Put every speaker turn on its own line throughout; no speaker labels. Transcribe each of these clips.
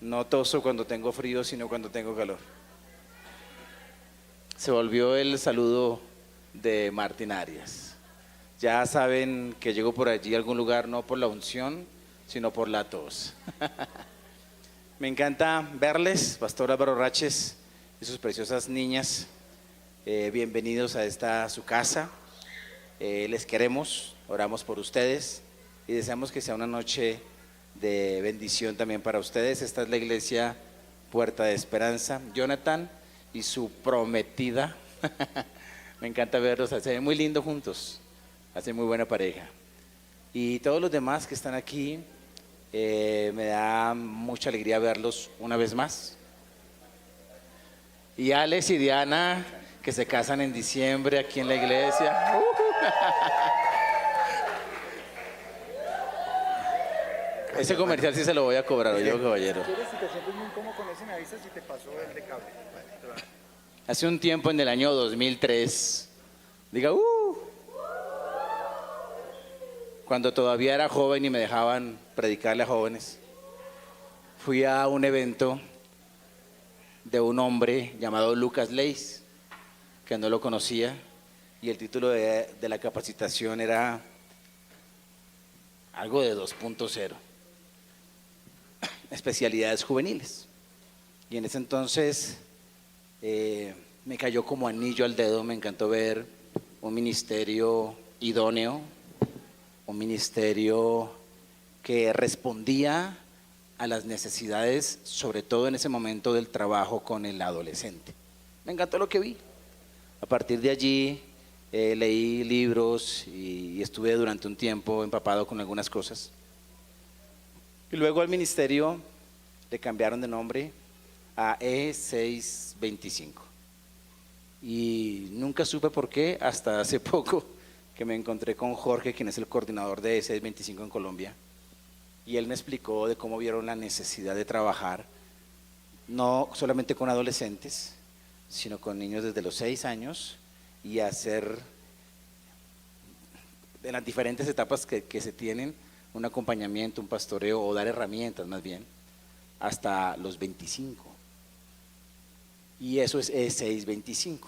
No toso cuando tengo frío, sino cuando tengo calor. Se volvió el saludo de Martín Arias. Ya saben que llego por allí a algún lugar no por la unción, sino por la tos. Me encanta verles, Pastor Álvaro Raches y sus preciosas niñas. Bienvenidos a esta su casa. Les queremos, oramos por ustedes y deseamos que sea una noche de bendición también para ustedes. Esta es la iglesia Puerta de Esperanza. Jonathan y su prometida. Me encanta verlos, se ven muy lindos juntos, hacen muy buena pareja. Y todos los demás que están aquí, me da mucha alegría verlos una vez más. Y Alex y Diana, que se casan en diciembre aquí en la iglesia. Ese comercial sí se lo voy a cobrar, oye, caballero.
Si te sientes muy incómodo con eso, me avisas si te pasó el de cable.
Hace un tiempo, en el año 2003, diga, cuando todavía era joven y me dejaban predicarle a jóvenes, fui a un evento de un hombre llamado Lucas Leis, que no lo conocía, y el título de la capacitación era algo de 2.0, especialidades juveniles. Y en ese entonces me cayó como anillo al dedo, me encantó ver un ministerio idóneo, un ministerio que respondía a las necesidades, sobre todo en ese momento del trabajo con el adolescente. Me encantó lo que vi. A partir de allí leí libros y estuve durante un tiempo empapado con algunas cosas. Y luego al ministerio le cambiaron de nombre a E625. Y nunca supe por qué hasta hace poco que me encontré con Jorge, quien es el coordinador de E625 en Colombia. Y él me explicó de cómo vieron la necesidad de trabajar no solamente con adolescentes, sino con niños desde los 6 años y hacer en las diferentes etapas que se tienen un acompañamiento, un pastoreo o dar herramientas más bien hasta los 25. Y eso es E625.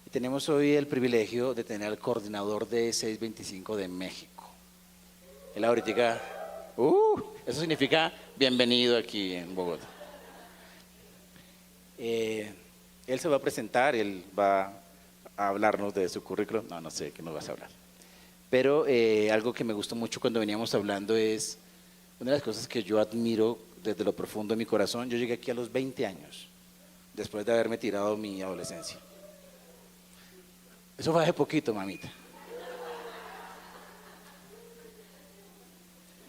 Y tenemos hoy el privilegio de tener al coordinador de E625 de México. Él ahorita, eso significa bienvenido aquí en Bogotá. Él se va a presentar, él va a hablarnos de su currículum. No sé qué nos vas a hablar. Pero algo que me gustó mucho cuando veníamos hablando es una de las cosas que yo admiro desde lo profundo de mi corazón. Yo llegué aquí a los 20 años, después de haberme tirado mi adolescencia. Eso fue hace poquito, mamita.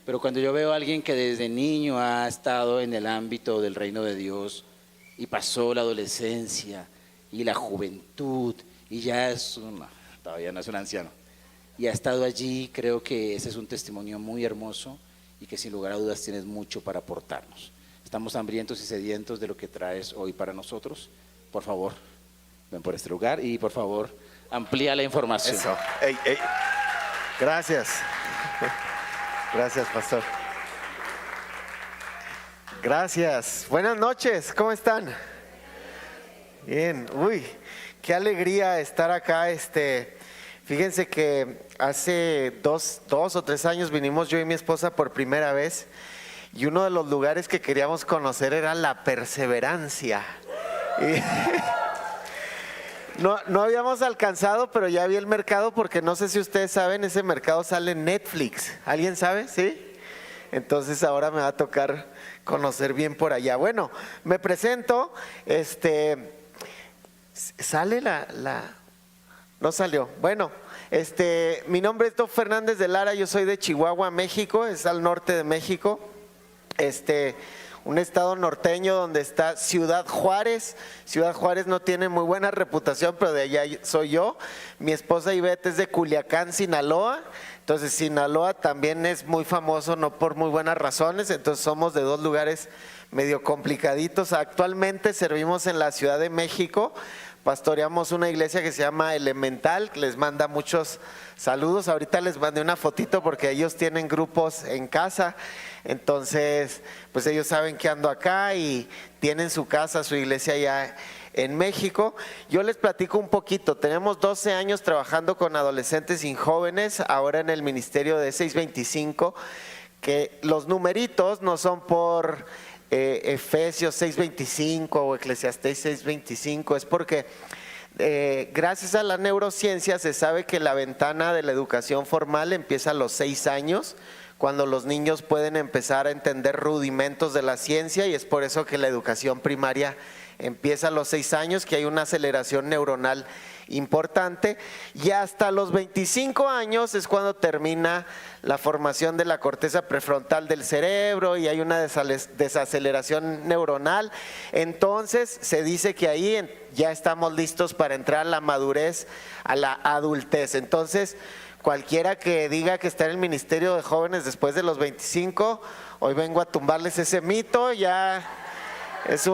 Pero cuando yo veo a alguien que desde niño ha estado en el ámbito del reino de Dios y pasó la adolescencia y la juventud y ya es todavía no es un anciano, y ha estado allí, creo que ese es un testimonio muy hermoso y que sin lugar a dudas tienes mucho para aportarnos. Estamos hambrientos y sedientos de lo que traes hoy para nosotros. Por favor, ven por este lugar y por favor, amplía la información.
Eso. Ey. Gracias. Gracias, pastor. Gracias. Buenas noches, ¿cómo están? Bien. Qué alegría estar acá. Fíjense que hace dos o 3 años vinimos yo y mi esposa por primera vez y uno de los lugares que queríamos conocer era La Perseverancia. No habíamos alcanzado, pero ya vi el mercado porque no sé si ustedes saben, ese mercado sale en Netflix. ¿Alguien sabe? ¿Sí? Entonces ahora me va a tocar conocer bien por allá. Bueno, me presento. ¿Sale no salió? Bueno, mi nombre es Doc Fernández de Lara, yo soy de Chihuahua, México, es al norte de México. Un estado norteño donde está Ciudad Juárez. Ciudad Juárez no tiene muy buena reputación, pero de allá soy yo. Mi esposa Ivette es de Culiacán, Sinaloa. Entonces Sinaloa también es muy famoso, no por muy buenas razones. Entonces somos de 2 lugares medio complicaditos. Actualmente servimos en la Ciudad de México pastoreamos una iglesia que se llama Elemental, que les manda muchos saludos. Ahorita les mandé una fotito porque ellos tienen grupos en casa, entonces pues ellos saben que ando acá y tienen su casa, su iglesia allá en México. Yo les platico un poquito. Tenemos 12 años trabajando con adolescentes y jóvenes, ahora en el ministerio de 625, que los numeritos no son por Efesios 6:25 o Eclesiastés 6:25, es porque gracias a la neurociencia se sabe que la ventana de la educación formal empieza a los 6 años, cuando los niños pueden empezar a entender rudimentos de la ciencia, y es por eso que la educación primaria empieza a los 6 años, que hay una aceleración neuronal importante, y hasta los 25 años es cuando termina la formación de la corteza prefrontal del cerebro y hay una desaceleración neuronal. Entonces se dice que ahí ya estamos listos para entrar a la madurez, a la adultez. Entonces cualquiera que diga que está en el ministerio de jóvenes después de los 25, hoy vengo a tumbarles ese mito. Ya es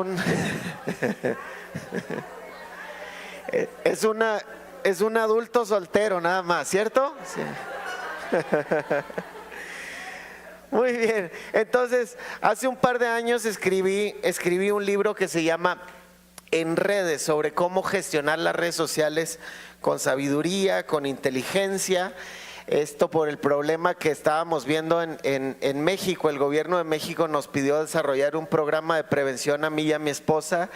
un adulto soltero nada más, ¿cierto? Sí. Muy bien, entonces hace un par de años escribí un libro que se llama En Redes, sobre cómo gestionar las redes sociales con sabiduría, con inteligencia. Esto por el problema que estábamos viendo en México. El gobierno de México nos pidió desarrollar un programa de prevención a mí y a mi esposa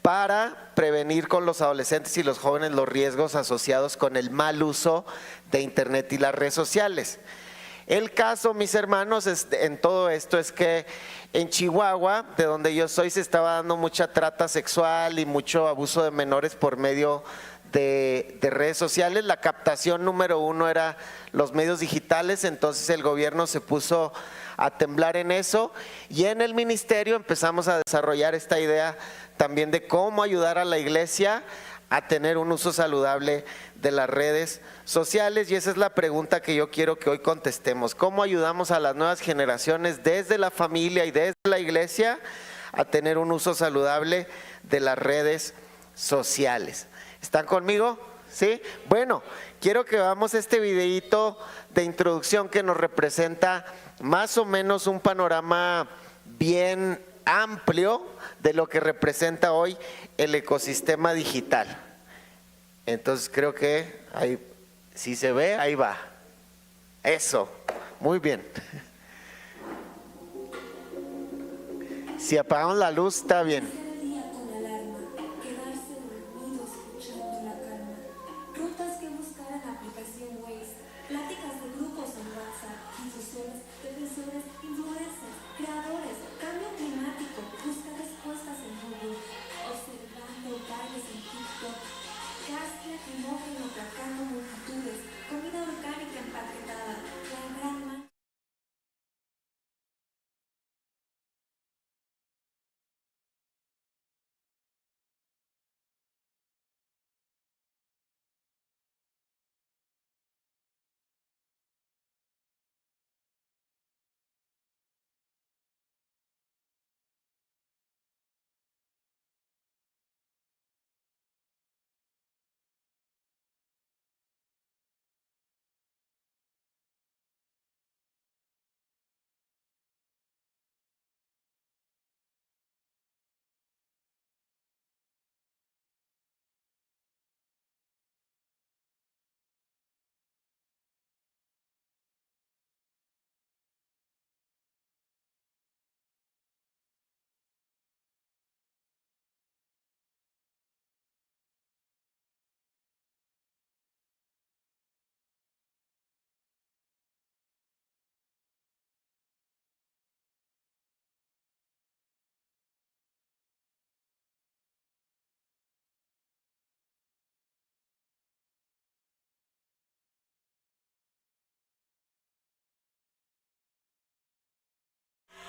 para prevenir con los adolescentes y los jóvenes los riesgos asociados con el mal uso de internet y las redes sociales. El caso, mis hermanos, en todo esto es que en Chihuahua, de donde yo soy, se estaba dando mucha trata sexual y mucho abuso de menores por medio de redes sociales. La captación número uno era los medios digitales, entonces el gobierno se puso a temblar en eso, y en el ministerio empezamos a desarrollar esta idea también de cómo ayudar a la iglesia a tener un uso saludable de las redes sociales, y esa es la pregunta que yo quiero que hoy contestemos. ¿Cómo ayudamos a las nuevas generaciones desde la familia y desde la iglesia a tener un uso saludable de las redes sociales? ¿Están conmigo? ¿Sí? Bueno, quiero que veamos este videíto de introducción que nos representa más o menos un panorama bien amplio de lo que representa hoy el ecosistema digital. Entonces creo que ahí, si se ve, ahí va. Eso, muy bien. Si apagamos la luz, está bien.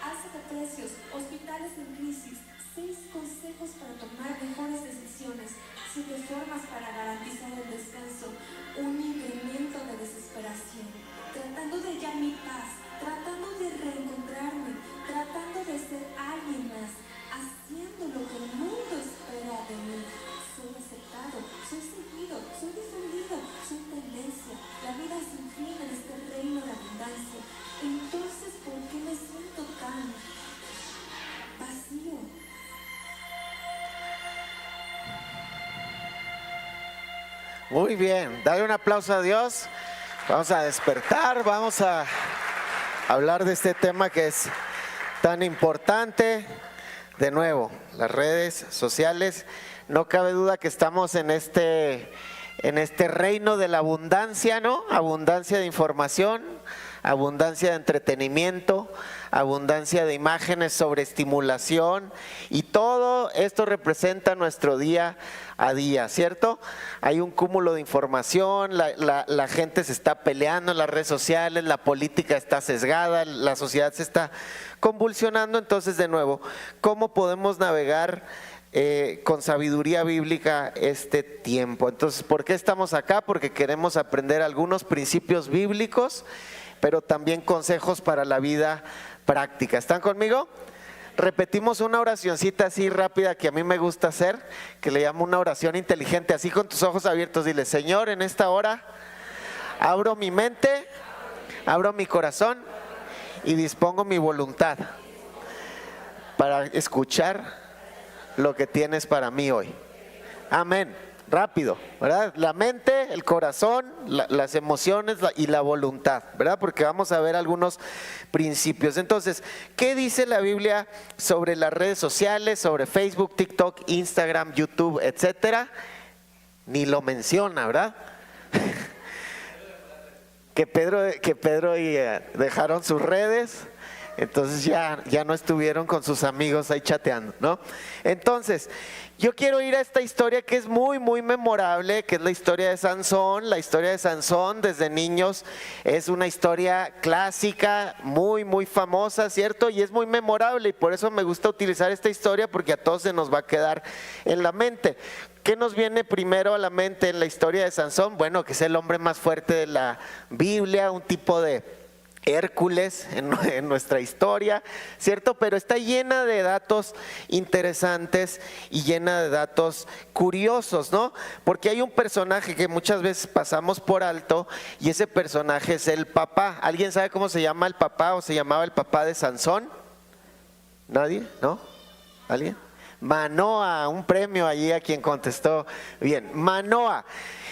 Alza de precios, hospitales en crisis, 6 consejos para tomar mejores decisiones, 7 formas para garantizar el descanso, un incremento de desesperación, tratando de hallar mi paz, tratando de reencontrarme, tratando de ser alguien más, haciendo lo que el mundo espera de mí, soy aceptado
Muy bien, dale un aplauso a Dios. Vamos a despertar, vamos a hablar de este tema que es tan importante. De nuevo, las redes sociales, no cabe duda que estamos en este reino de la abundancia, ¿no? Abundancia de información, abundancia de entretenimiento, abundancia de imágenes sobre estimulación, y todo esto representa nuestro día a día, ¿cierto? Hay un cúmulo de información, la gente se está peleando en las redes sociales, la política está sesgada, la sociedad se está convulsionando. Entonces, de nuevo, ¿cómo podemos navegar con sabiduría bíblica este tiempo? Entonces, ¿por qué estamos acá? Porque queremos aprender algunos principios bíblicos, pero también consejos para la vida práctica. ¿Están conmigo? Repetimos una oracioncita así rápida que a mí me gusta hacer, que le llamo una oración inteligente. Así con tus ojos abiertos, dile: Señor, en esta hora abro mi mente, abro mi corazón y dispongo mi voluntad para escuchar lo que tienes para mí hoy. Amén. Rápido, ¿verdad? La mente, el corazón, las emociones y la voluntad, ¿verdad? Porque vamos a ver algunos principios. Entonces, ¿qué dice la Biblia sobre las redes sociales, sobre Facebook, TikTok, Instagram, YouTube, etcétera? Ni lo menciona, ¿verdad? que Pedro dejaron sus redes. Entonces ya no estuvieron con sus amigos ahí chateando, ¿no? Entonces, yo quiero ir a esta historia que es muy, muy memorable, que es la historia de Sansón. La historia de Sansón desde niños es una historia clásica, muy, muy famosa, ¿cierto? Y es muy memorable, y por eso me gusta utilizar esta historia, porque a todos se nos va a quedar en la mente. ¿Qué nos viene primero a la mente en la historia de Sansón? Bueno, que es el hombre más fuerte de la Biblia, un tipo de Hércules en nuestra historia, ¿cierto? Pero está llena de datos interesantes y llena de datos curiosos, ¿no? Porque hay un personaje que muchas veces pasamos por alto, y ese personaje es el papá. ¿Alguien sabe cómo se llama el papá, o se llamaba el papá de Sansón? ¿Nadie? ¿No? ¿Alguien? Manoa, un premio allí a quien contestó bien. Manoa.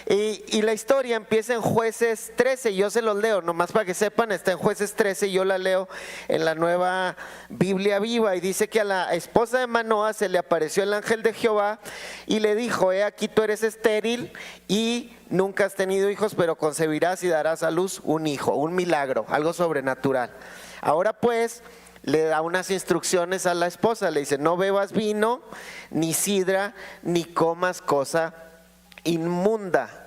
Y la historia empieza en Jueces 13, yo se los leo, nomás para que sepan, está en Jueces 13, y yo la leo en la Nueva Biblia Viva, y dice que a la esposa de Manoa se le apareció el ángel de Jehová y le dijo: he aquí, tú eres estéril y nunca has tenido hijos, pero concebirás y darás a luz un hijo. Un milagro, algo sobrenatural. Ahora pues, le da unas instrucciones a la esposa, le dice: no bebas vino, ni sidra, ni comas cosa inmunda.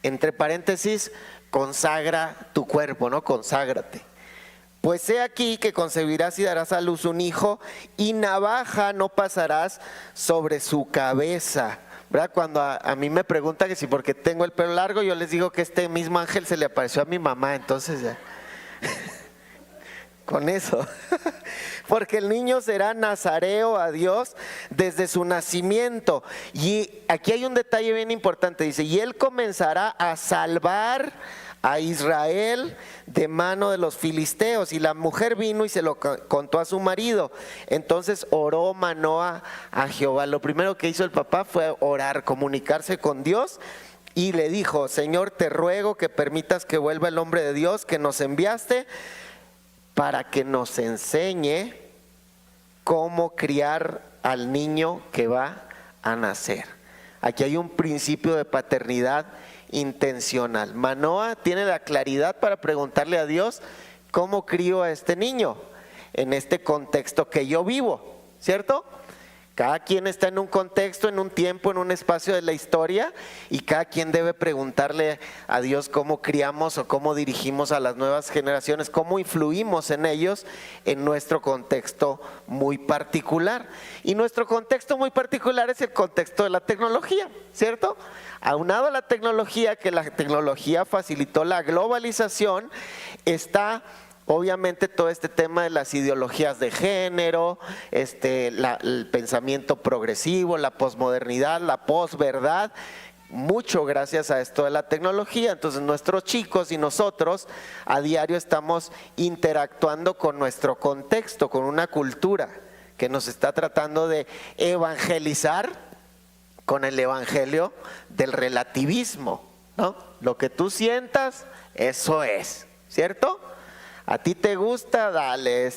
Entre paréntesis, consagra tu cuerpo, ¿no? Conságrate. Pues he aquí que concebirás y darás a luz un hijo, y navaja no pasarás sobre su cabeza. ¿Verdad? Cuando a mí me preguntan que si porque tengo el pelo largo, yo les digo que este mismo ángel se le apareció a mi mamá, entonces ya. Con eso, porque el niño será nazareo a Dios desde su nacimiento. Y aquí hay un detalle bien importante, dice: y él comenzará a salvar a Israel de mano de los filisteos. Y la mujer vino y se lo contó a su marido. Entonces oró Manoa a Jehová. Lo primero que hizo el papá fue orar, comunicarse con Dios, y le dijo: Señor, te ruego que permitas que vuelva el hombre de Dios que nos enviaste, para que nos enseñe cómo criar al niño que va a nacer. Aquí hay un principio de paternidad intencional. Manoa tiene la claridad para preguntarle a Dios: ¿cómo crío a este niño en este contexto que yo vivo? ¿Cierto? Cada quien está en un contexto, en un tiempo, en un espacio de la historia, y cada quien debe preguntarle a Dios cómo criamos o cómo dirigimos a las nuevas generaciones, cómo influimos en ellos en nuestro contexto muy particular. Y nuestro contexto muy particular es el contexto de la tecnología, ¿cierto? Aunado a la tecnología, que la tecnología facilitó la globalización, está obviamente todo este tema de las ideologías de género, el pensamiento progresivo, la posmodernidad, la posverdad, mucho gracias a esto de la tecnología. Entonces nuestros chicos y nosotros a diario estamos interactuando con nuestro contexto, con una cultura que nos está tratando de evangelizar con el evangelio del relativismo, ¿no? Lo que tú sientas, eso es, ¿cierto? A ti te gusta, dale,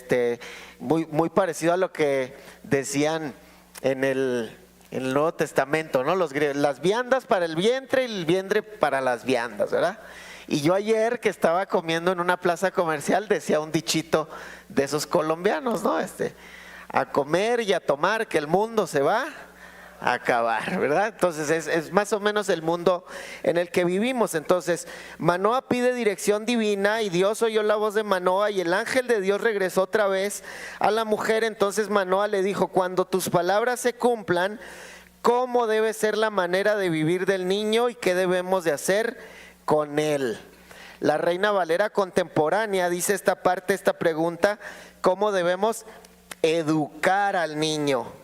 muy parecido a lo que decían en el Nuevo Testamento, ¿no? Los griegos, las viandas para el vientre y el vientre para las viandas, ¿verdad? Y yo ayer que estaba comiendo en una plaza comercial decía un dichito de esos colombianos, ¿no? A comer y a tomar que el mundo se va a acabar, ¿verdad? Entonces es más o menos el mundo en el que vivimos. Entonces Manoa pide dirección divina y Dios oyó la voz de Manoa y el ángel de Dios regresó otra vez a la mujer. Entonces Manoa le dijo: cuando tus palabras se cumplan, ¿cómo debe ser la manera de vivir del niño y qué debemos de hacer con él? La Reina Valera contemporánea dice esta parte, esta pregunta: ¿cómo debemos educar al niño?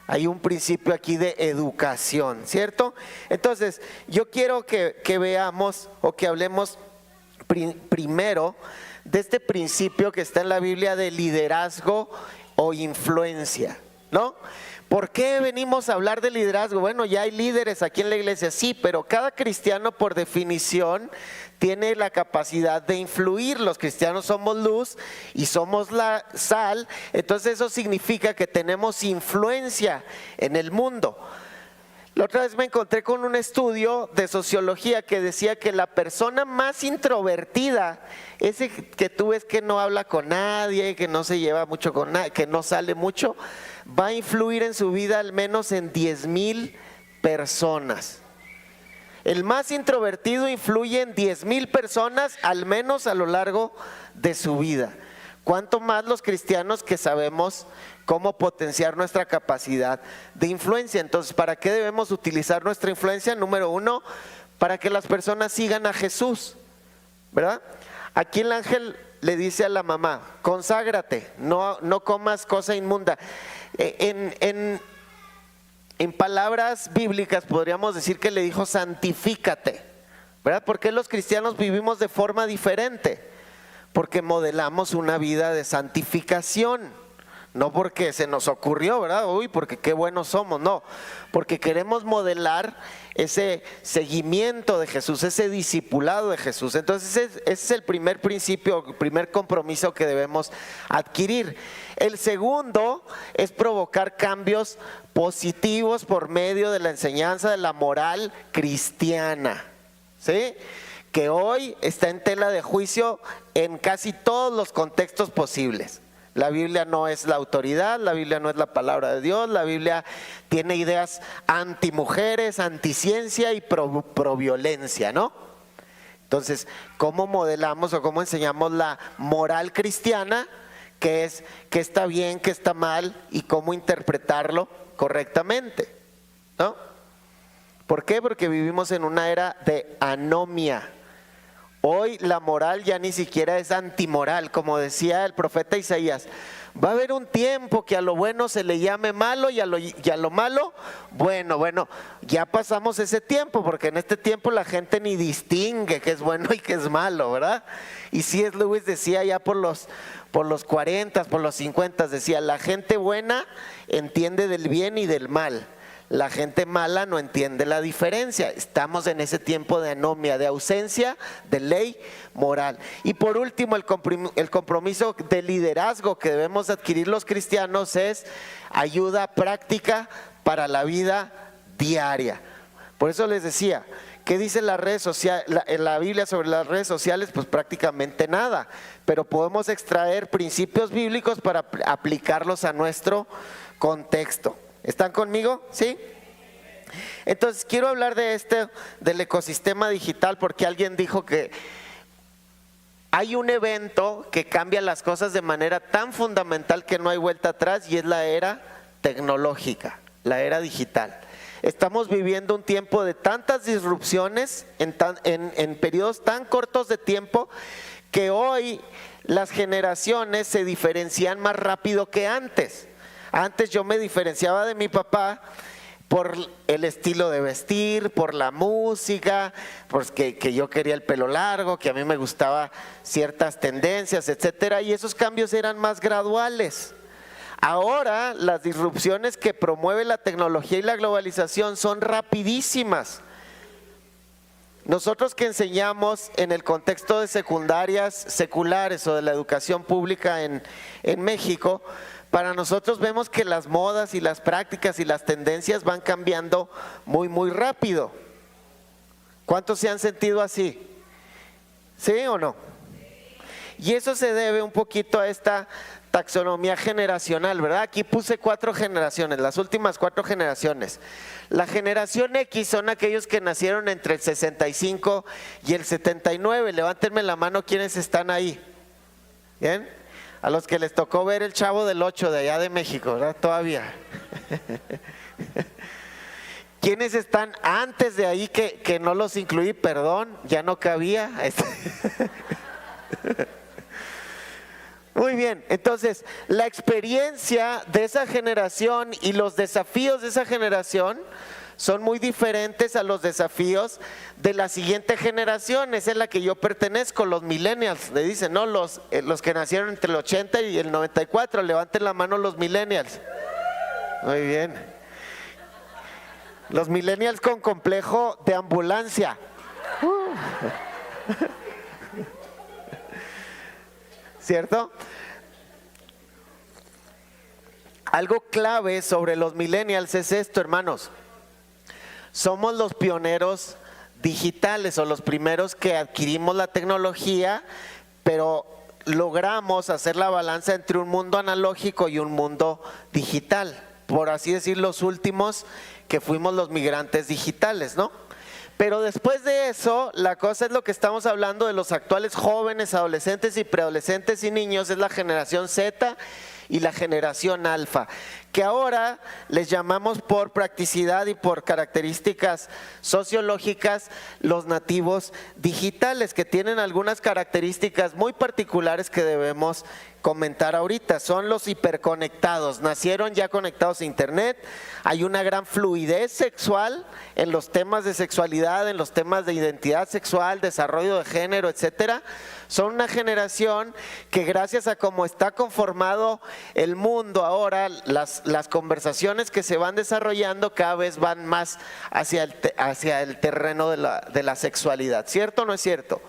Hay un principio aquí de educación, ¿cierto? Entonces, yo quiero que veamos o que hablemos primero de este principio que está en la Biblia de liderazgo o influencia, ¿no? ¿Por qué venimos a hablar de liderazgo? Bueno, ya hay líderes aquí en la iglesia, sí, pero cada cristiano por definición tiene la capacidad de influir. Los cristianos somos luz y somos la sal, entonces eso significa que tenemos influencia en el mundo. La otra vez me encontré con un estudio de sociología que decía que la persona más introvertida, ese que tú ves que no habla con nadie, que no se lleva mucho con nadie, que no sale mucho, va a influir en su vida al menos en 10,000 personas. El más introvertido influye en 10,000 personas al menos a lo largo de su vida. ¿Cuánto más los cristianos que sabemos cómo potenciar nuestra capacidad de influencia? Entonces, ¿para qué debemos utilizar nuestra influencia? Número uno, para que las personas sigan a Jesús, ¿verdad? Aquí el ángel le dice a la mamá: conságrate, no comas cosa inmunda. En palabras bíblicas podríamos decir que le dijo: santifícate, ¿verdad? ¿Por qué los cristianos vivimos de forma diferente? Porque modelamos una vida de santificación, no porque se nos ocurrió, ¿verdad? Uy, porque qué buenos somos, no, porque queremos modelar ese seguimiento de Jesús, ese discipulado de Jesús. Entonces ese es el primer principio, el primer compromiso que debemos adquirir. El segundo es provocar cambios positivos por medio de la enseñanza de la moral cristiana, ¿sí? Que hoy está en tela de juicio en casi todos los contextos posibles. La Biblia no es la autoridad, la Biblia no es la palabra de Dios, la Biblia tiene ideas antimujeres, anticiencia y pro violencia, ¿no? Entonces, ¿cómo modelamos o cómo enseñamos la moral cristiana? ¿Qué es, qué está bien, qué está mal y cómo interpretarlo correctamente, ¿no? ¿Por qué? Porque vivimos en una era de anomia. Hoy la moral ya ni siquiera es antimoral, como decía el profeta Isaías. Va a haber un tiempo que a lo bueno se le llame malo y a lo malo bueno. Bueno, ya pasamos ese tiempo, porque en este tiempo la gente ni distingue qué es bueno y qué es malo, ¿verdad? Y C.S. Lewis decía ya por los 40, por los 50, decía: la gente buena entiende del bien y del mal. La gente mala no entiende la diferencia. Estamos en ese tiempo de anomia, de ausencia de ley moral. Y por último, el compromiso de liderazgo que debemos adquirir los cristianos es ayuda práctica para la vida diaria. Por eso les decía, ¿qué dice la Biblia sobre las redes sociales? Pues prácticamente nada, pero podemos extraer principios bíblicos para aplicarlos a nuestro contexto. ¿Están conmigo? ¿Sí? Entonces quiero hablar del ecosistema digital, porque alguien dijo que hay un evento que cambia las cosas de manera tan fundamental que no hay vuelta atrás, y es la era tecnológica, la era digital. Estamos viviendo un tiempo de tantas disrupciones en periodos tan cortos de tiempo, que hoy las generaciones se diferencian más rápido que antes. Antes yo me diferenciaba de mi papá por el estilo de vestir, por la música, porque que yo quería el pelo largo, que a mí me gustaba ciertas tendencias, etcétera, y esos cambios eran más graduales. Ahora las disrupciones que promueve la tecnología y la globalización son rapidísimas. nosotros que enseñamos en el contexto de secundarias seculares o de la educación pública en México, para nosotros vemos que las modas y las prácticas y las tendencias van cambiando muy, muy rápido. ¿Cuántos se han sentido así? ¿Sí o no? Y eso se debe un poquito a esta taxonomía generacional, ¿verdad? Aquí puse 4 generaciones, las últimas 4 generaciones. La generación X son aquellos que nacieron entre el 65 y el 79. Levántenme la mano quienes están ahí. ¿Bien? A los que les tocó ver el Chavo del 8 de allá de México, ¿verdad? Todavía. ¿Quiénes están antes de ahí que no los incluí? Perdón, ya no cabía. Muy bien, entonces la experiencia de esa generación y los desafíos de esa generación son muy diferentes a los desafíos de la siguiente generación. Esa es la que yo pertenezco, los millennials, le dicen, ¿no? Los que nacieron entre el 80 y el 94, levanten la mano los millennials. Muy bien. Los millennials con complejo de ambulancia. ¿Cierto? Algo clave sobre los millennials es esto, hermanos. Somos los pioneros digitales o los primeros que adquirimos la tecnología, pero logramos hacer la balanza entre un mundo analógico y un mundo digital. Por así decir, los últimos que fuimos los migrantes digitales, ¿no? Pero después de eso, la cosa es lo que estamos hablando de los actuales jóvenes, adolescentes y preadolescentes y niños, es la generación Z y la generación alfa, que ahora les llamamos por practicidad y por características sociológicas los nativos digitales, que tienen algunas características muy particulares que debemos comentar ahorita. Son los hiperconectados, nacieron ya conectados a internet, hay una gran fluidez sexual en los temas de sexualidad, en los temas de identidad sexual, desarrollo de género, etcétera. Son una generación que gracias a cómo está conformado el mundo ahora, las conversaciones que se van desarrollando cada vez van más hacia el terreno de la sexualidad. ¿Cierto o no es cierto?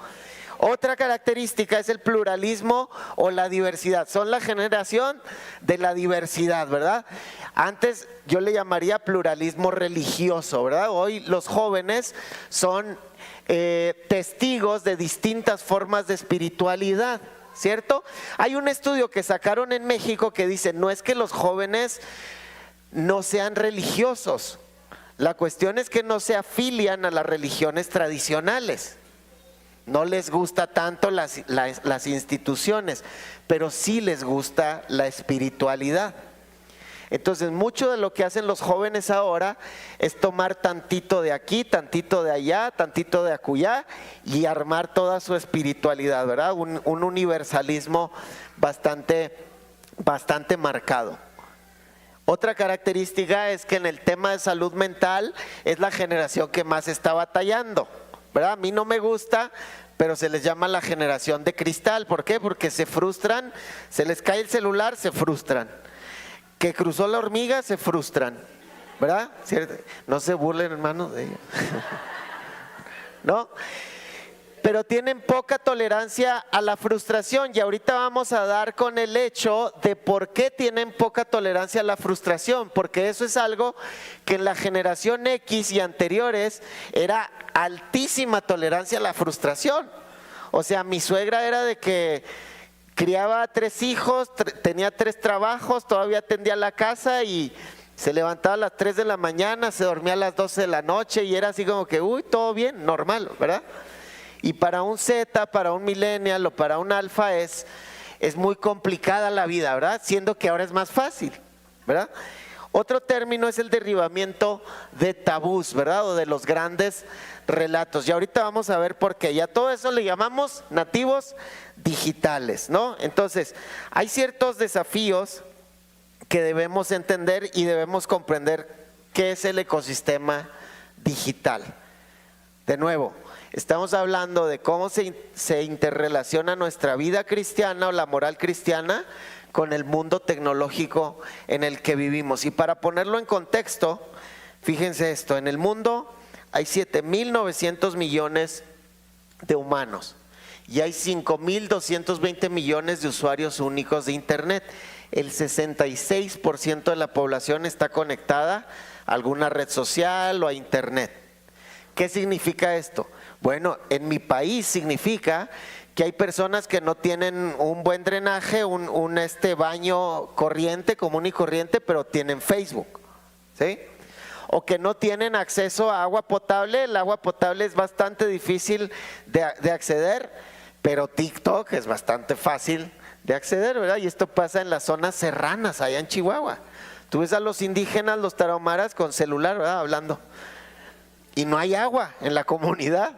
Otra característica es el pluralismo o la diversidad. Son la generación de la diversidad, ¿verdad? Antes yo le llamaría pluralismo religioso, ¿verdad? Hoy los jóvenes son testigos de distintas formas de espiritualidad, ¿cierto? Hay un estudio que sacaron en México que dice, no es que los jóvenes no sean religiosos, la cuestión es que no se afilian a las religiones tradicionales. No les gusta tanto las instituciones, pero sí les gusta la espiritualidad. Entonces, mucho de lo que hacen los jóvenes ahora es tomar tantito de aquí, tantito de allá, tantito de acullá y armar toda su espiritualidad, ¿verdad? Un universalismo bastante marcado. Otra característica es que en el tema de salud mental es la generación que más está batallando, ¿verdad? A mí no me gusta, pero se les llama la generación de cristal. ¿Por qué? Porque se frustran, se les cae el celular, se frustran. Que cruzó la hormiga, se frustran, ¿verdad? No se burlen, hermanos, de ellos. ¿No? Pero tienen poca tolerancia a la frustración, y ahorita vamos a dar con el hecho de por qué tienen poca tolerancia a la frustración, porque eso es algo que en la generación X y anteriores era altísima tolerancia a la frustración. O sea, mi suegra era de que criaba 3 hijos, tenía 3 trabajos, todavía atendía la casa y se levantaba a las 3 de la mañana, se dormía a las 12 de la noche y era así como que, uy, todo bien, normal, ¿verdad? Y para un Z, para un millennial o para un alfa es muy complicada la vida, ¿verdad? Siendo que ahora es más fácil, ¿verdad? Otro término es el derribamiento de tabús, ¿verdad? O de los grandes relatos. Y ahorita vamos a ver por qué. Y a todo eso le llamamos nativos digitales, ¿no? Entonces, hay ciertos desafíos que debemos entender y debemos comprender qué es el ecosistema digital. De nuevo, estamos hablando de cómo se interrelaciona nuestra vida cristiana o la moral cristiana con el mundo tecnológico en el que vivimos. Y para ponerlo en contexto, fíjense esto, en el mundo hay 7.900 millones de humanos y hay 5.220 millones de usuarios únicos de Internet. El 66% de la población está conectada a alguna red social o a Internet. ¿Qué significa esto? Bueno, en mi país significa que hay personas que no tienen un buen drenaje, un baño corriente, común y corriente, pero tienen Facebook, ¿sí? O que no tienen acceso a agua potable. El agua potable es bastante difícil de acceder, pero TikTok es bastante fácil de acceder, ¿verdad? Y esto pasa en las zonas serranas, allá en Chihuahua. Tú ves a los indígenas, los tarahumaras, con celular, ¿verdad? Hablando. Y no hay agua en la comunidad.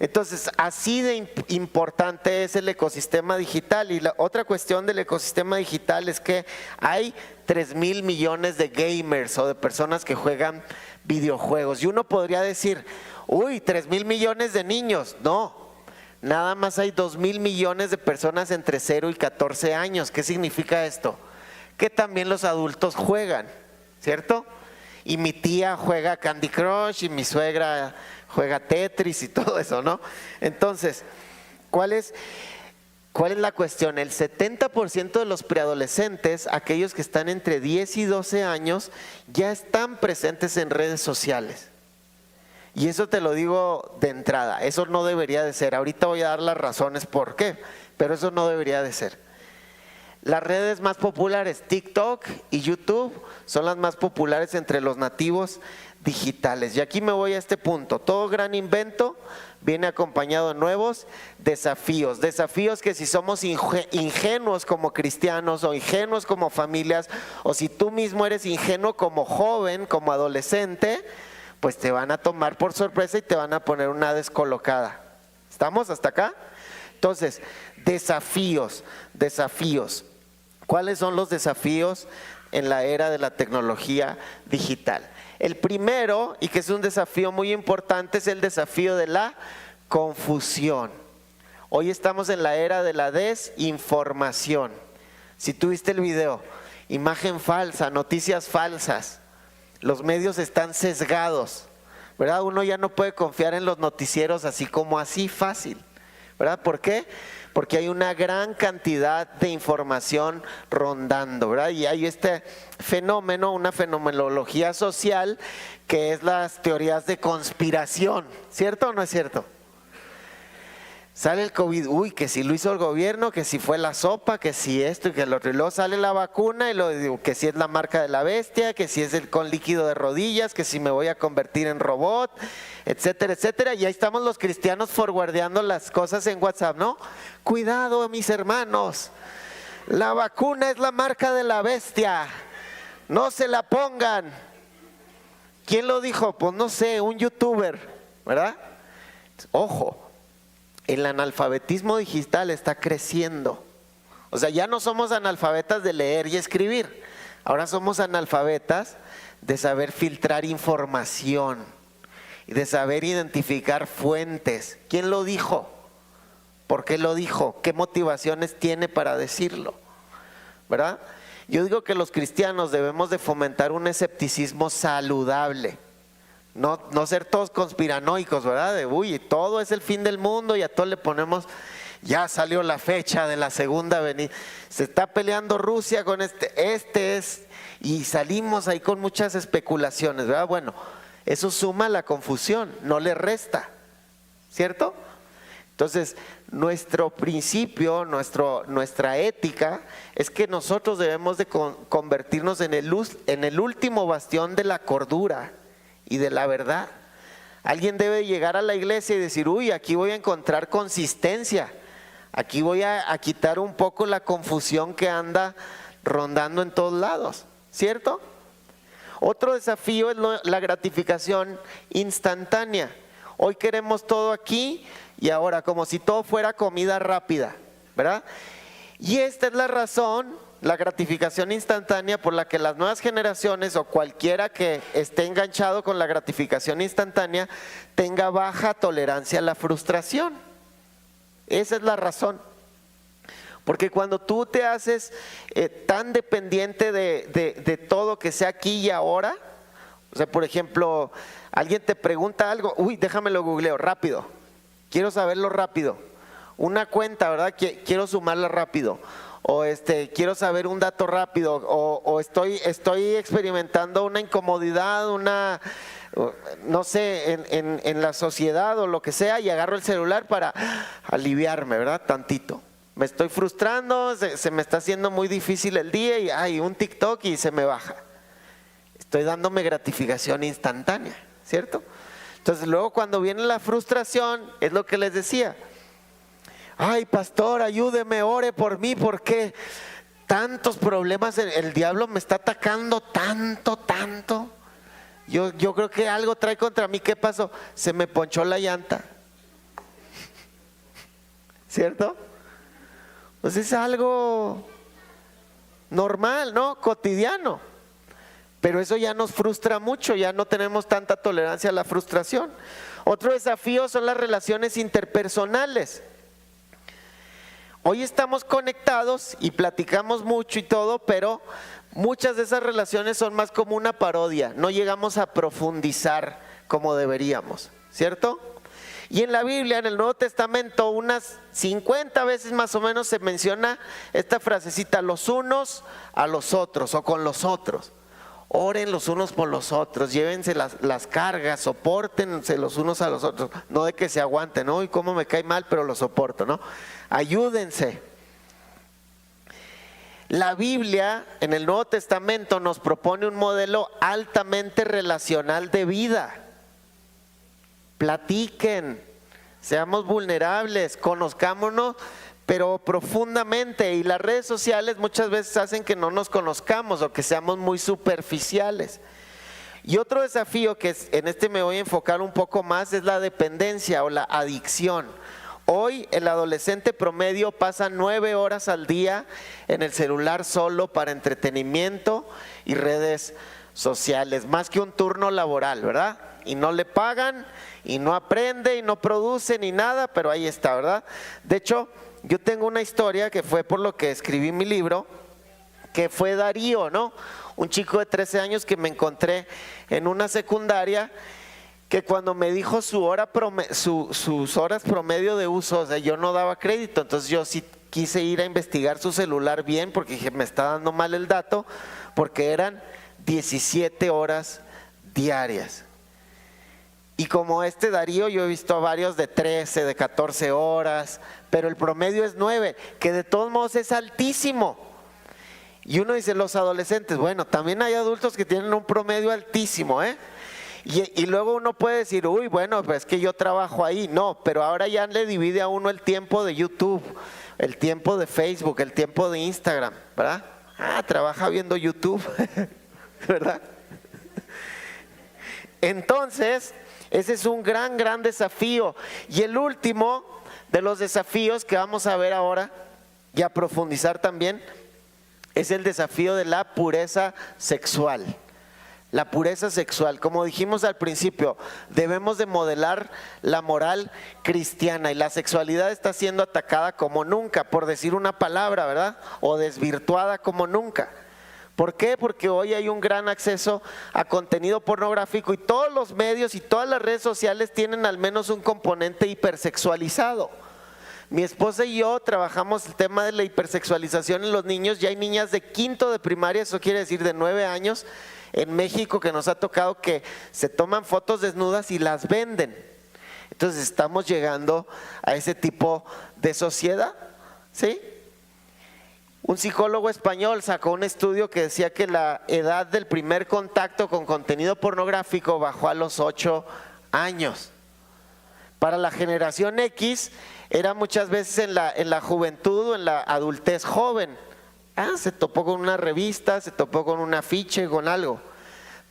Entonces, así de importante es el ecosistema digital. Y la otra cuestión del ecosistema digital es que hay 3,000 millones de gamers o de personas que juegan videojuegos. Y uno podría decir, uy, 3,000 millones de niños. No, nada más hay 2,000 millones de personas entre 0 y 14 años. ¿Qué significa esto? Que también los adultos juegan, ¿cierto? Y mi tía juega Candy Crush y mi suegra juega Tetris y todo eso, ¿no? Entonces, ¿cuál es la cuestión? El 70% de los preadolescentes, aquellos que están entre 10 y 12 años, ya están presentes en redes sociales. Y eso te lo digo de entrada, eso no debería de ser. Ahorita voy a dar las razones por qué, pero eso no debería de ser. Las redes más populares, TikTok y YouTube, son las más populares entre los nativos digitales. Y aquí me voy a este punto. Todo gran invento viene acompañado de nuevos desafíos. Desafíos que si somos ingenuos como cristianos o ingenuos como familias, o si tú mismo eres ingenuo como joven, como adolescente, pues te van a tomar por sorpresa y te van a poner una descolocada. ¿Estamos hasta acá? Entonces, desafíos. ¿Cuáles son los desafíos en la era de la tecnología digital? El primero, y que es un desafío muy importante, es el desafío de la confusión. Hoy estamos en la era de la desinformación. Si tú viste el video, imagen falsa, noticias falsas, los medios están sesgados, ¿verdad? Uno ya no puede confiar en los noticieros así como así fácil, ¿verdad? ¿Por qué? Porque hay una gran cantidad de información rondando, ¿verdad? Y hay este fenómeno, una fenomenología social que es las teorías de conspiración, ¿cierto o no es cierto? Sale el COVID, uy, que si lo hizo el gobierno, que si fue la sopa, que si esto y que lo otro. Y luego sale la vacuna y lo digo, que si es la marca de la bestia, que si es el con líquido de rodillas, que si me voy a convertir en robot, etcétera, etcétera. Y ahí estamos los cristianos forwardeando las cosas en WhatsApp, ¿no? Cuidado, mis hermanos, la vacuna es la marca de la bestia, no se la pongan. ¿Quién lo dijo? Pues no sé, un youtuber, ¿verdad? Ojo. El analfabetismo digital está creciendo. O sea, ya no somos analfabetas de leer y escribir. Ahora somos analfabetas de saber filtrar información y de saber identificar fuentes. ¿Quién lo dijo? ¿Por qué lo dijo? ¿Qué motivaciones tiene para decirlo? ¿Verdad? Yo digo que los cristianos debemos de fomentar un escepticismo saludable. No ser todos conspiranoicos, ¿verdad? De uy, todo es el fin del mundo y a todos le ponemos, ya salió la fecha de la segunda venida. Se está peleando Rusia con este es, y salimos ahí con muchas especulaciones, ¿verdad? Bueno, eso suma la confusión, no le resta, ¿cierto? Entonces, nuestro principio, nuestra ética es que nosotros debemos de convertirnos en el último bastión de la cordura y de la verdad. Alguien debe llegar a la iglesia y decir, uy, aquí voy a encontrar consistencia, aquí voy a quitar un poco la confusión que anda rondando en todos lados, ¿cierto? Otro desafío es la gratificación instantánea. Hoy queremos todo aquí y ahora, como si todo fuera comida rápida, ¿verdad? Y esta es la razón, la gratificación instantánea, por la que las nuevas generaciones o cualquiera que esté enganchado con la gratificación instantánea tenga baja tolerancia a la frustración. Esa es la razón. Porque cuando tú te haces tan dependiente de todo que sea aquí y ahora, o sea, por ejemplo, Alguien te pregunta algo, uy, déjame lo googleo, rápido. Quiero saberlo rápido. Una cuenta, ¿verdad? Quiero sumarla rápido. O quiero saber un dato rápido. O estoy experimentando una incomodidad, no sé, en la sociedad o lo que sea, y agarro el celular para aliviarme, ¿verdad? Tantito. Me estoy frustrando, se me está haciendo muy difícil el día y hay un TikTok y se me baja. Estoy dándome gratificación instantánea, ¿cierto? Entonces luego cuando viene la frustración, es lo que les decía. Ay, pastor, ayúdeme, ore por mí, porque tantos problemas, el diablo me está atacando tanto. Yo creo que algo trae contra mí. ¿Qué pasó? Se me ponchó la llanta, ¿cierto? Pues es algo normal, ¿no? Cotidiano. Pero eso ya nos frustra mucho, ya no tenemos tanta tolerancia a la frustración. Otro desafío son las relaciones interpersonales. Hoy estamos conectados y platicamos mucho y todo, pero muchas de esas relaciones son más como una parodia, no llegamos a profundizar como deberíamos, ¿cierto? Y en la Biblia, en el Nuevo Testamento, unas 50 veces más o menos se menciona esta frasecita, los unos a los otros o con los otros. Oren los unos por los otros, llévense las cargas, sopórtense los unos a los otros. No de que se aguanten, ¿no? Y cómo me cae mal, pero lo soporto, ¿no? Ayúdense. La Biblia en el Nuevo Testamento nos propone un modelo altamente relacional de vida. Platiquen, seamos vulnerables, conozcámonos, pero profundamente. Y las redes sociales muchas veces hacen que no nos conozcamos o que seamos muy superficiales. Y otro desafío que en me voy a enfocar un poco más es la dependencia o la adicción. Hoy el adolescente promedio pasa 9 horas al día en el celular solo para entretenimiento y redes sociales, más que un turno laboral, ¿verdad? Y no le pagan, y no aprende, y no produce ni nada, pero ahí está, ¿verdad? De hecho, yo tengo una historia que fue por lo que escribí mi libro, que fue Darío, ¿no? Un chico de 13 años que me encontré en una secundaria, que cuando me dijo sus horas promedio de uso, o sea, yo no daba crédito, entonces yo sí quise ir a investigar su celular bien, porque dije, me está dando mal el dato, porque eran 17 horas diarias. Y como Darío, yo he visto a varios de 13, de 14 horas, pero el promedio es 9, que de todos modos es altísimo. Y uno dice, los adolescentes, bueno, también hay adultos que tienen un promedio altísimo, ¿eh? Y luego uno puede decir, uy, bueno, pues es que yo trabajo ahí. No, pero ahora ya le divide a uno el tiempo de YouTube, el tiempo de Facebook, el tiempo de Instagram, ¿verdad? Ah, trabaja viendo YouTube, ¿verdad? Entonces, ese es un gran desafío. Y el último de los desafíos que vamos a ver ahora y a profundizar también es el desafío de la pureza sexual. La pureza sexual, como dijimos al principio, debemos de modelar la moral cristiana y la sexualidad está siendo atacada como nunca, por decir una palabra, ¿verdad? O desvirtuada como nunca. ¿Por qué? Porque hoy hay un gran acceso a contenido pornográfico y todos los medios y todas las redes sociales tienen al menos un componente hipersexualizado. Mi esposa y yo trabajamos el tema de la hipersexualización en los niños. Ya hay niñas de quinto de primaria, eso quiere decir de 9 años, en México, que nos ha tocado que se toman fotos desnudas y las venden. Entonces estamos llegando a ese tipo de sociedad, ¿sí? Un psicólogo español sacó un estudio que decía que la edad del primer contacto con contenido pornográfico bajó a los 8 años. Para la generación X era muchas veces en la juventud o en la adultez joven. Se topó con una revista, se topó con un afiche, con algo.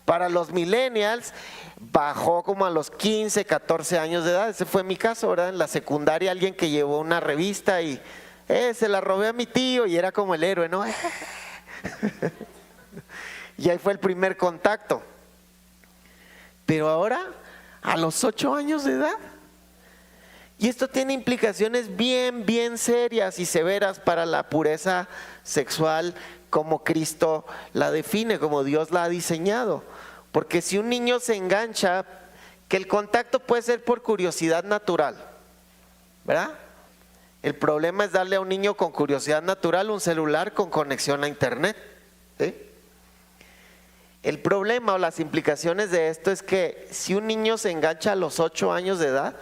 Para los millennials bajó como a los 15, 14 años de edad. Ese fue mi caso, ¿verdad? En la secundaria alguien que llevó una revista y se la robé a mi tío y era como el héroe, ¿no? Y ahí fue el primer contacto. Pero ahora, a los 8 años de edad. Y esto tiene implicaciones bien serias y severas para la pureza sexual como Cristo la define, como Dios la ha diseñado. Porque si un niño se engancha que el contacto puede ser por curiosidad natural, ¿verdad? El problema es darle a un niño con curiosidad natural un celular con conexión a internet, ¿sí? El problema o las implicaciones de esto es que si un niño se engancha a los 8 años de edad,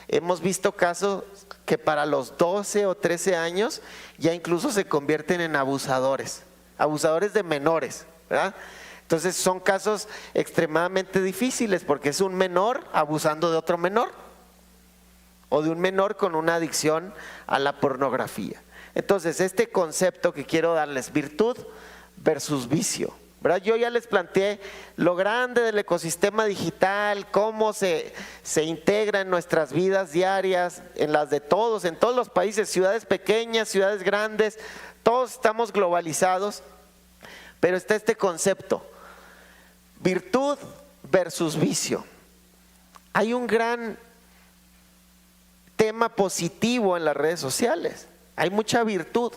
hemos visto casos que para los 12 o 13 años ya incluso se convierten en abusadores de menores, ¿verdad? Entonces son casos extremadamente difíciles porque es un menor abusando de otro menor o de un menor con una adicción a la pornografía. Entonces este concepto que quiero darles, virtud versus vicio, ¿verdad? Yo ya les planteé lo grande del ecosistema digital, cómo se integra en nuestras vidas diarias, en las de todos, en todos los países, ciudades pequeñas, ciudades grandes, todos estamos globalizados, pero está este concepto, virtud versus vicio. Hay un gran tema positivo en las redes sociales, hay mucha virtud.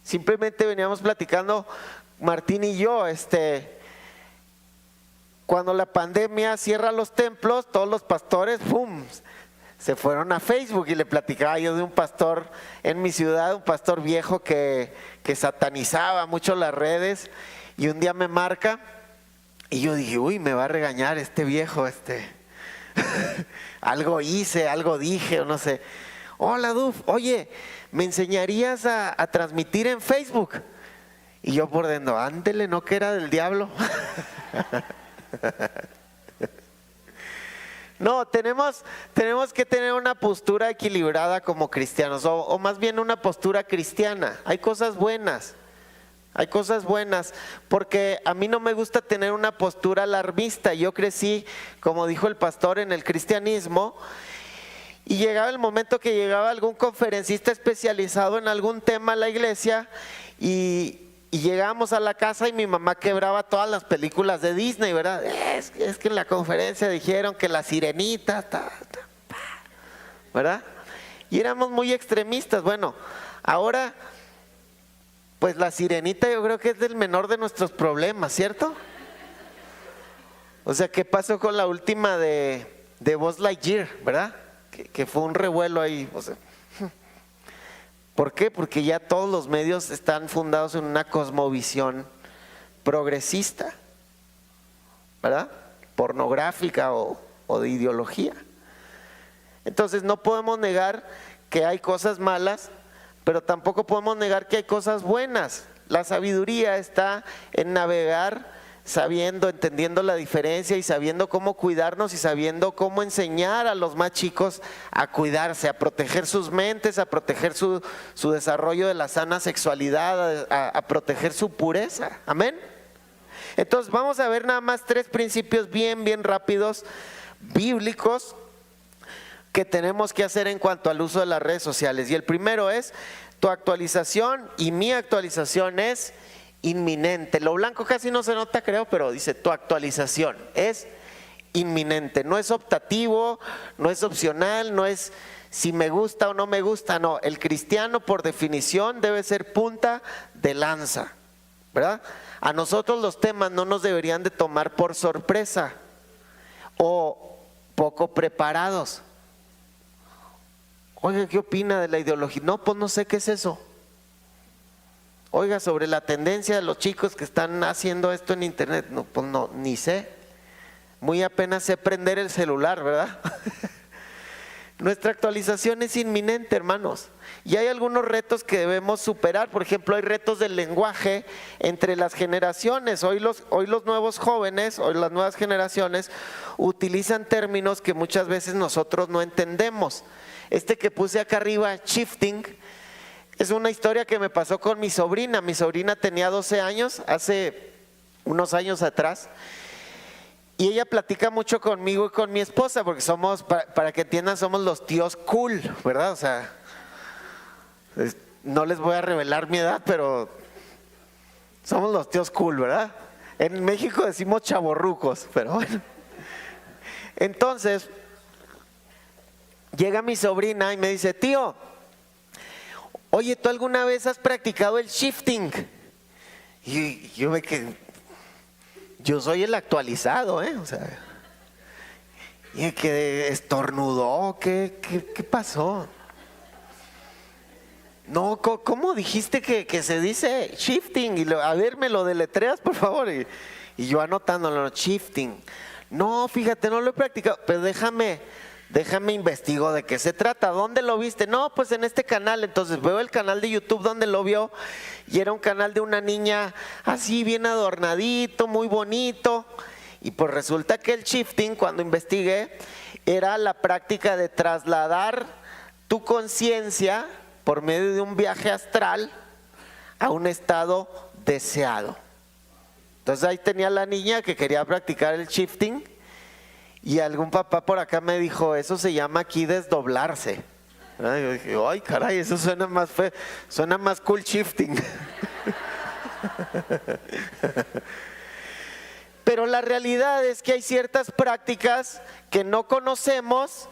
Simplemente veníamos platicando Martín y yo, cuando la pandemia cierra los templos, todos los pastores, ¡pum!, se fueron a Facebook, y le platicaba yo de un pastor en mi ciudad, un pastor viejo que satanizaba mucho las redes, y un día me marca y yo dije, uy, me va a regañar este viejo, algo hice, algo dije, o no sé. Hola Duf, oye, ¿me enseñarías a transmitir en Facebook? Y yo por dentro, ándele, no, que era del diablo. No, tenemos que tener una postura equilibrada como cristianos, o más bien una postura cristiana. Hay cosas buenas, porque a mí no me gusta tener una postura alarmista. Yo crecí, como dijo el pastor, en el cristianismo, y llegaba el momento que llegaba algún conferencista especializado en algún tema a la iglesia, y llegábamos a la casa y mi mamá quebraba todas las películas de Disney, ¿verdad? Es que en la conferencia dijeron que la sirenita, ¿verdad? Y éramos muy extremistas. Bueno, ahora, pues la sirenita yo creo que es el menor de nuestros problemas, ¿cierto? O sea, ¿qué pasó con la última de Buzz Lightyear, verdad? Que fue un revuelo ahí, o sea. ¿Por qué? Porque ya todos los medios están fundados en una cosmovisión progresista, ¿verdad? Pornográfica o de ideología. Entonces no podemos negar que hay cosas malas, pero tampoco podemos negar que hay cosas buenas. La sabiduría está en navegar sabiendo, entendiendo la diferencia y sabiendo cómo cuidarnos y sabiendo cómo enseñar a los más chicos a cuidarse, a proteger sus mentes, a proteger su desarrollo de la sana sexualidad, a proteger su pureza. Amén. Entonces vamos a ver nada más 3 principios bien rápidos, bíblicos, que tenemos que hacer en cuanto al uso de las redes sociales. Y el primero es, tu actualización y mi actualización es inminente. Lo blanco casi no se nota, creo, pero dice tu actualización es inminente. No es optativo, no es opcional, no es si me gusta o no me gusta, no. El cristiano por definición debe ser punta de lanza, ¿verdad? A nosotros los temas no nos deberían de tomar por sorpresa o poco preparados. Oiga, ¿qué opina de la ideología? No, pues no sé qué es eso. Oiga, sobre la tendencia de los chicos que están haciendo esto en internet, no, pues no, ni sé. Muy apenas sé prender el celular, ¿verdad? Nuestra actualización es inminente, hermanos. Y hay algunos retos que debemos superar. Por ejemplo, hay retos del lenguaje entre las generaciones. Hoy los nuevos jóvenes, hoy las nuevas generaciones utilizan términos que muchas veces nosotros no entendemos. Este que puse acá arriba, shifting, es una historia que me pasó con mi sobrina. Mi sobrina tenía 12 años, hace unos años atrás, y ella platica mucho conmigo y con mi esposa, porque somos, para que entiendan, somos los tíos cool, ¿verdad? O sea, no les voy a revelar mi edad, pero somos los tíos cool, ¿verdad? En México decimos chavorrucos, pero bueno. Entonces, llega mi sobrina y me dice, tío, oye, ¿tú alguna vez has practicado el shifting? Y yo me quedé, yo soy el actualizado, o sea. Y que estornudó, ¿qué pasó? No, ¿cómo dijiste que se dice shifting? Y a ver, me lo deletreas, por favor. Y yo anotándolo, shifting. No, fíjate, no lo he practicado, pero déjame investigo de qué se trata. ¿Dónde lo viste? No, pues en este canal. Entonces veo el canal de YouTube donde lo vio y era un canal de una niña así bien adornadito, muy bonito. Y pues resulta que el shifting, cuando investigué, era la práctica de trasladar tu conciencia por medio de un viaje astral a un estado deseado. Entonces ahí tenía la niña que quería practicar el shifting y algún papá por acá me dijo, eso se llama aquí desdoblarse. Yo dije, ay caray, eso suena más feo, suena más cool shifting. Pero la realidad es que hay ciertas prácticas que no conocemos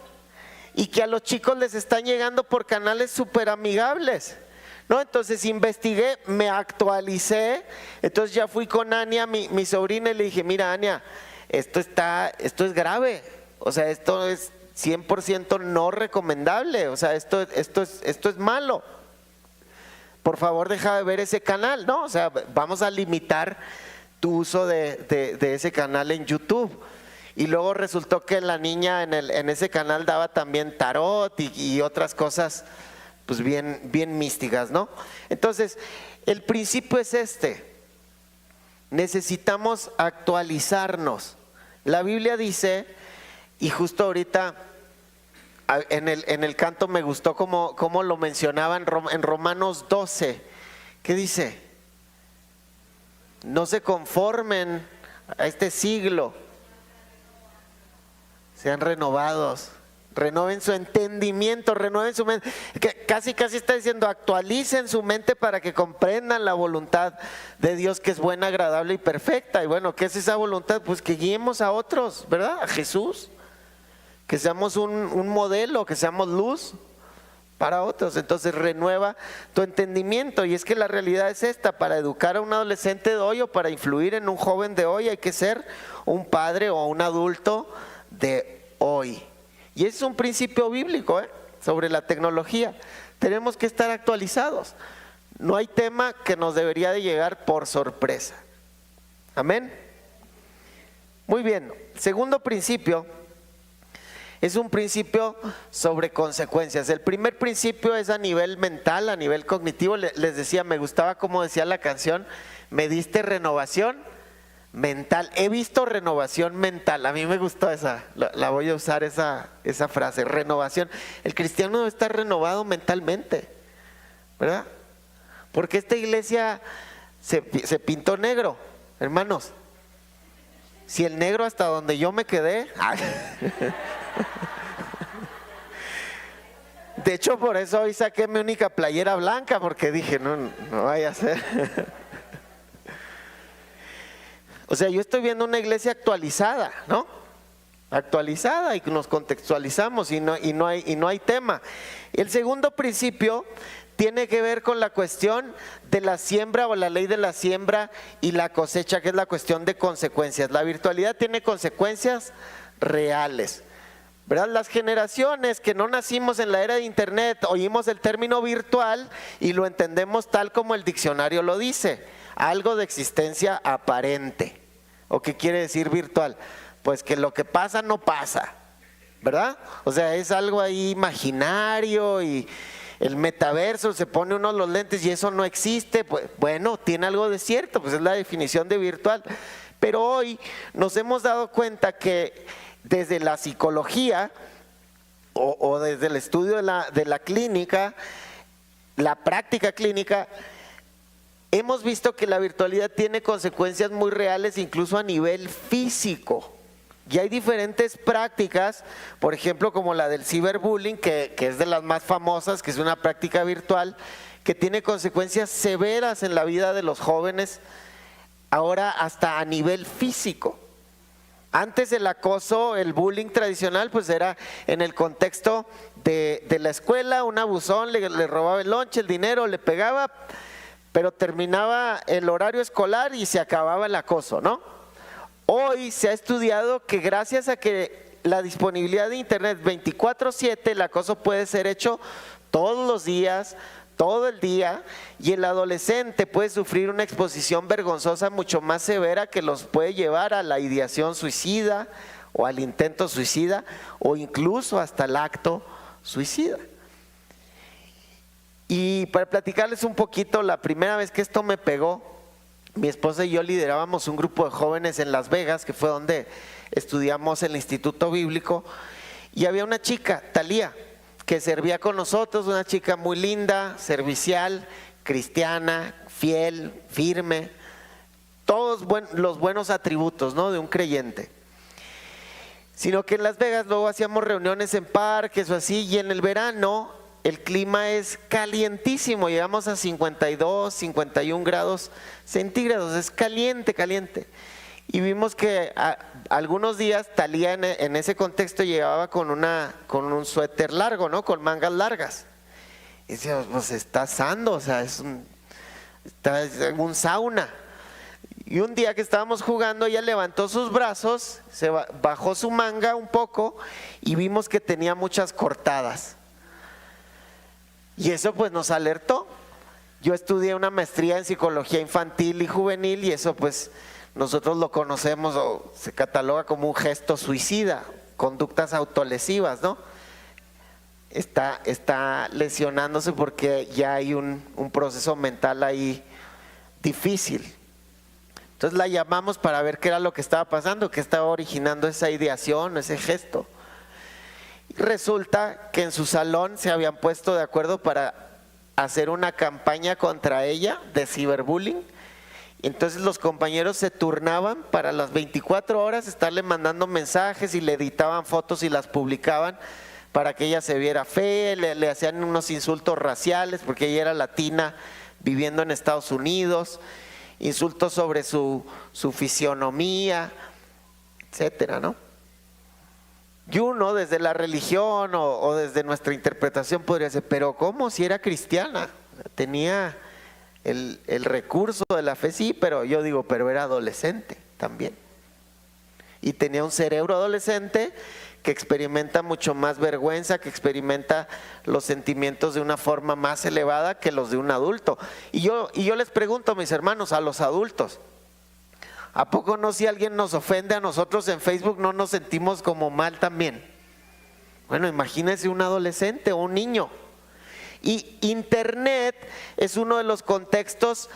y que a los chicos les están llegando por canales súper amigables, ¿no? Entonces investigué, me actualicé, entonces ya fui con Ania, mi sobrina, y le dije, mira Ania, esto es grave, o sea, esto es 100% no recomendable, o sea, esto es malo. Por favor, deja de ver ese canal, ¿no? O sea, vamos a limitar tu uso de ese canal en YouTube. Y luego resultó que la niña en ese canal daba también tarot y otras cosas pues bien místicas, ¿no? Entonces, el principio es necesitamos actualizarnos. La Biblia dice, y justo ahorita en el canto me gustó como lo mencionaban en Romanos 12, ¿qué dice? No se conformen a este siglo, sean renovados, renueven su entendimiento, renueven su mente. Casi está diciendo, actualicen su mente para que comprendan la voluntad de Dios, que es buena, agradable y perfecta. Y bueno, ¿qué es esa voluntad? Pues que guiemos a otros, ¿verdad? A Jesús, que seamos un modelo, que seamos luz para otros. Entonces renueva tu entendimiento. Y es que la realidad es esta: para educar a un adolescente de hoy o para influir en un joven de hoy hay que ser un padre o un adulto de hoy. Y ese es un principio bíblico sobre la tecnología. Tenemos que estar actualizados. No hay tema que nos debería de llegar por sorpresa. Amén. Muy bien. Segundo principio es un principio sobre consecuencias. El primer principio es a nivel mental, a nivel cognitivo. Les decía, me gustaba como decía la canción, me diste renovación mental. He visto renovación mental. A mí me gustó esa, la voy a usar esa frase, renovación. El cristiano debe estar renovado mentalmente, ¿verdad? Porque esta iglesia se pintó negro, hermanos. Si el negro hasta donde yo me quedé. De hecho, por eso hoy saqué mi única playera blanca, porque dije, no vaya a ser. O sea, yo estoy viendo una iglesia actualizada, ¿no? Actualizada, y nos contextualizamos y no hay tema. El segundo principio tiene que ver con la cuestión de la siembra o la ley de la siembra y la cosecha, que es la cuestión de consecuencias. La virtualidad tiene consecuencias reales, ¿verdad? Las generaciones que no nacimos en la era de internet oímos el término virtual y lo entendemos tal como el diccionario lo dice: algo de existencia aparente. ¿O qué quiere decir virtual? Pues que lo que pasa no pasa, ¿verdad? O sea, es algo ahí imaginario, y el metaverso, se pone uno los lentes y eso no existe. Pues bueno, tiene algo de cierto, pues es la definición de virtual. Pero hoy nos hemos dado cuenta que desde la psicología o desde el estudio de la clínica, la práctica clínica, hemos visto que la virtualidad tiene consecuencias muy reales, incluso a nivel físico. Y hay diferentes prácticas, por ejemplo, como la del ciberbullying, que es de las más famosas, que es una práctica virtual, que tiene consecuencias severas en la vida de los jóvenes, ahora hasta a nivel físico. Antes el acoso, el bullying tradicional, pues era en el contexto de la escuela, un abusón le robaba el lonche, el dinero, le pegaba, pero terminaba el horario escolar y se acababa el acoso, ¿no? Hoy se ha estudiado que gracias a que la disponibilidad de internet 24/7, el acoso puede ser hecho todos los días, todo el día, y el adolescente puede sufrir una exposición vergonzosa mucho más severa que los puede llevar a la ideación suicida o al intento suicida o incluso hasta el acto suicida. Y para platicarles un poquito, la primera vez que esto me pegó, mi esposa y yo liderábamos un grupo de jóvenes en Las Vegas, que fue donde estudiamos el Instituto Bíblico, y había una chica, Talía, que servía con nosotros, una chica muy linda, servicial, cristiana, fiel, firme, todos los buenos atributos, ¿no?, de un creyente. Sino que en Las Vegas luego hacíamos reuniones en parques o así, y en el verano el clima es calientísimo, llegamos a 52, 51 grados centígrados, es caliente, caliente. Y vimos que algunos días Talía en ese contexto llegaba con un suéter largo, ¿no?, con mangas largas. Y decíamos, pues está asando, o sea, está en un sauna. Y un día que estábamos jugando, ella levantó sus brazos, bajó su manga un poco y vimos que tenía muchas cortadas. Y eso pues nos alertó. Yo estudié una maestría en psicología infantil y juvenil, y eso pues nosotros lo conocemos o se cataloga como un gesto suicida, conductas autolesivas, ¿no? Está lesionándose porque ya hay un proceso mental ahí difícil. Entonces la llamamos para ver qué era lo que estaba pasando, qué estaba originando esa ideación, ese gesto. Y resulta que en su salón se habían puesto de acuerdo para hacer una campaña contra ella de ciberbullying. Entonces los compañeros se turnaban para las 24 horas estarle mandando mensajes y le editaban fotos y las publicaban para que ella se viera fea, le hacían unos insultos raciales porque ella era latina viviendo en Estados Unidos, insultos sobre su fisionomía, etcétera, ¿no? Y uno desde la religión o desde nuestra interpretación podría decir, pero ¿cómo? Si era cristiana, tenía el recurso de la fe, sí, pero yo digo, pero era adolescente también. Y tenía un cerebro adolescente que experimenta mucho más vergüenza, que experimenta los sentimientos de una forma más elevada que los de un adulto. Y yo les pregunto, mis hermanos, a los adultos, ¿a poco no, si alguien nos ofende a nosotros en Facebook, no nos sentimos como mal también? Bueno, imagínense un adolescente o un niño. Y Internet es uno de los contextos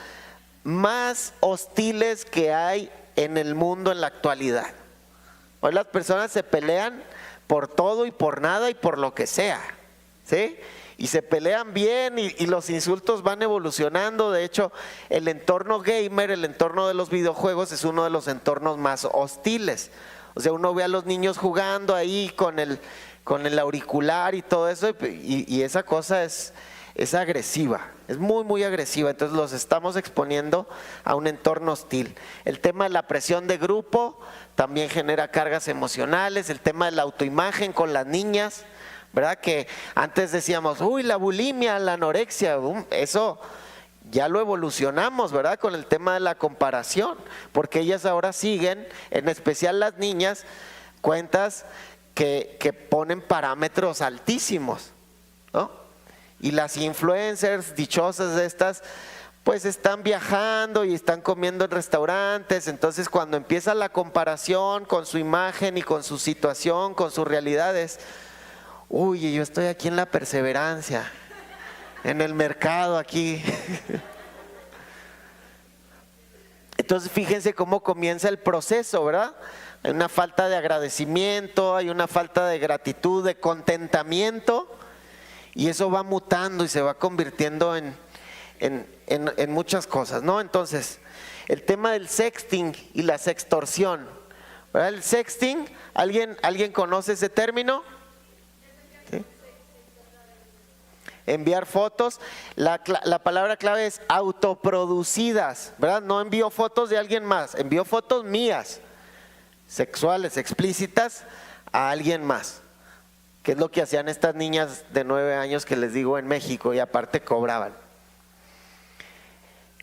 más hostiles que hay en el mundo en la actualidad. Hoy las personas se pelean por todo y por nada y por lo que sea, ¿sí? Y se pelean bien y los insultos van evolucionando. De hecho, el entorno gamer, el entorno de los videojuegos es uno de los entornos más hostiles. O sea, uno ve a los niños jugando ahí con el auricular y todo eso, y esa cosa es agresiva, es muy, muy agresiva. Entonces los estamos exponiendo a un entorno hostil. El tema de la presión de grupo también genera cargas emocionales. El tema de la autoimagen con las niñas, ¿verdad? Que antes decíamos, uy, la bulimia, la anorexia, eso ya lo evolucionamos, ¿verdad? Con el tema de la comparación, porque ellas ahora siguen, en especial las niñas, cuentas que ponen parámetros altísimos, ¿no? Y las influencers dichosas de estas, pues están viajando y están comiendo en restaurantes. Entonces cuando empieza la comparación con su imagen y con su situación, con sus realidades, uy, yo estoy aquí en la perseverancia, en el mercado aquí. Entonces fíjense cómo comienza el proceso, ¿verdad? Hay una falta de agradecimiento, hay una falta de gratitud, de contentamiento, y eso va mutando y se va convirtiendo en muchas cosas, ¿no? Entonces, el tema del sexting y la sextorsión, ¿verdad? El sexting, ¿alguien conoce ese término? ¿Sí? Enviar fotos, la palabra clave es autoproducidas, ¿verdad? No envío fotos de alguien más, envío fotos mías, sexuales, explícitas, a alguien más, que es lo que hacían estas niñas de 9 años que les digo en México, y aparte cobraban.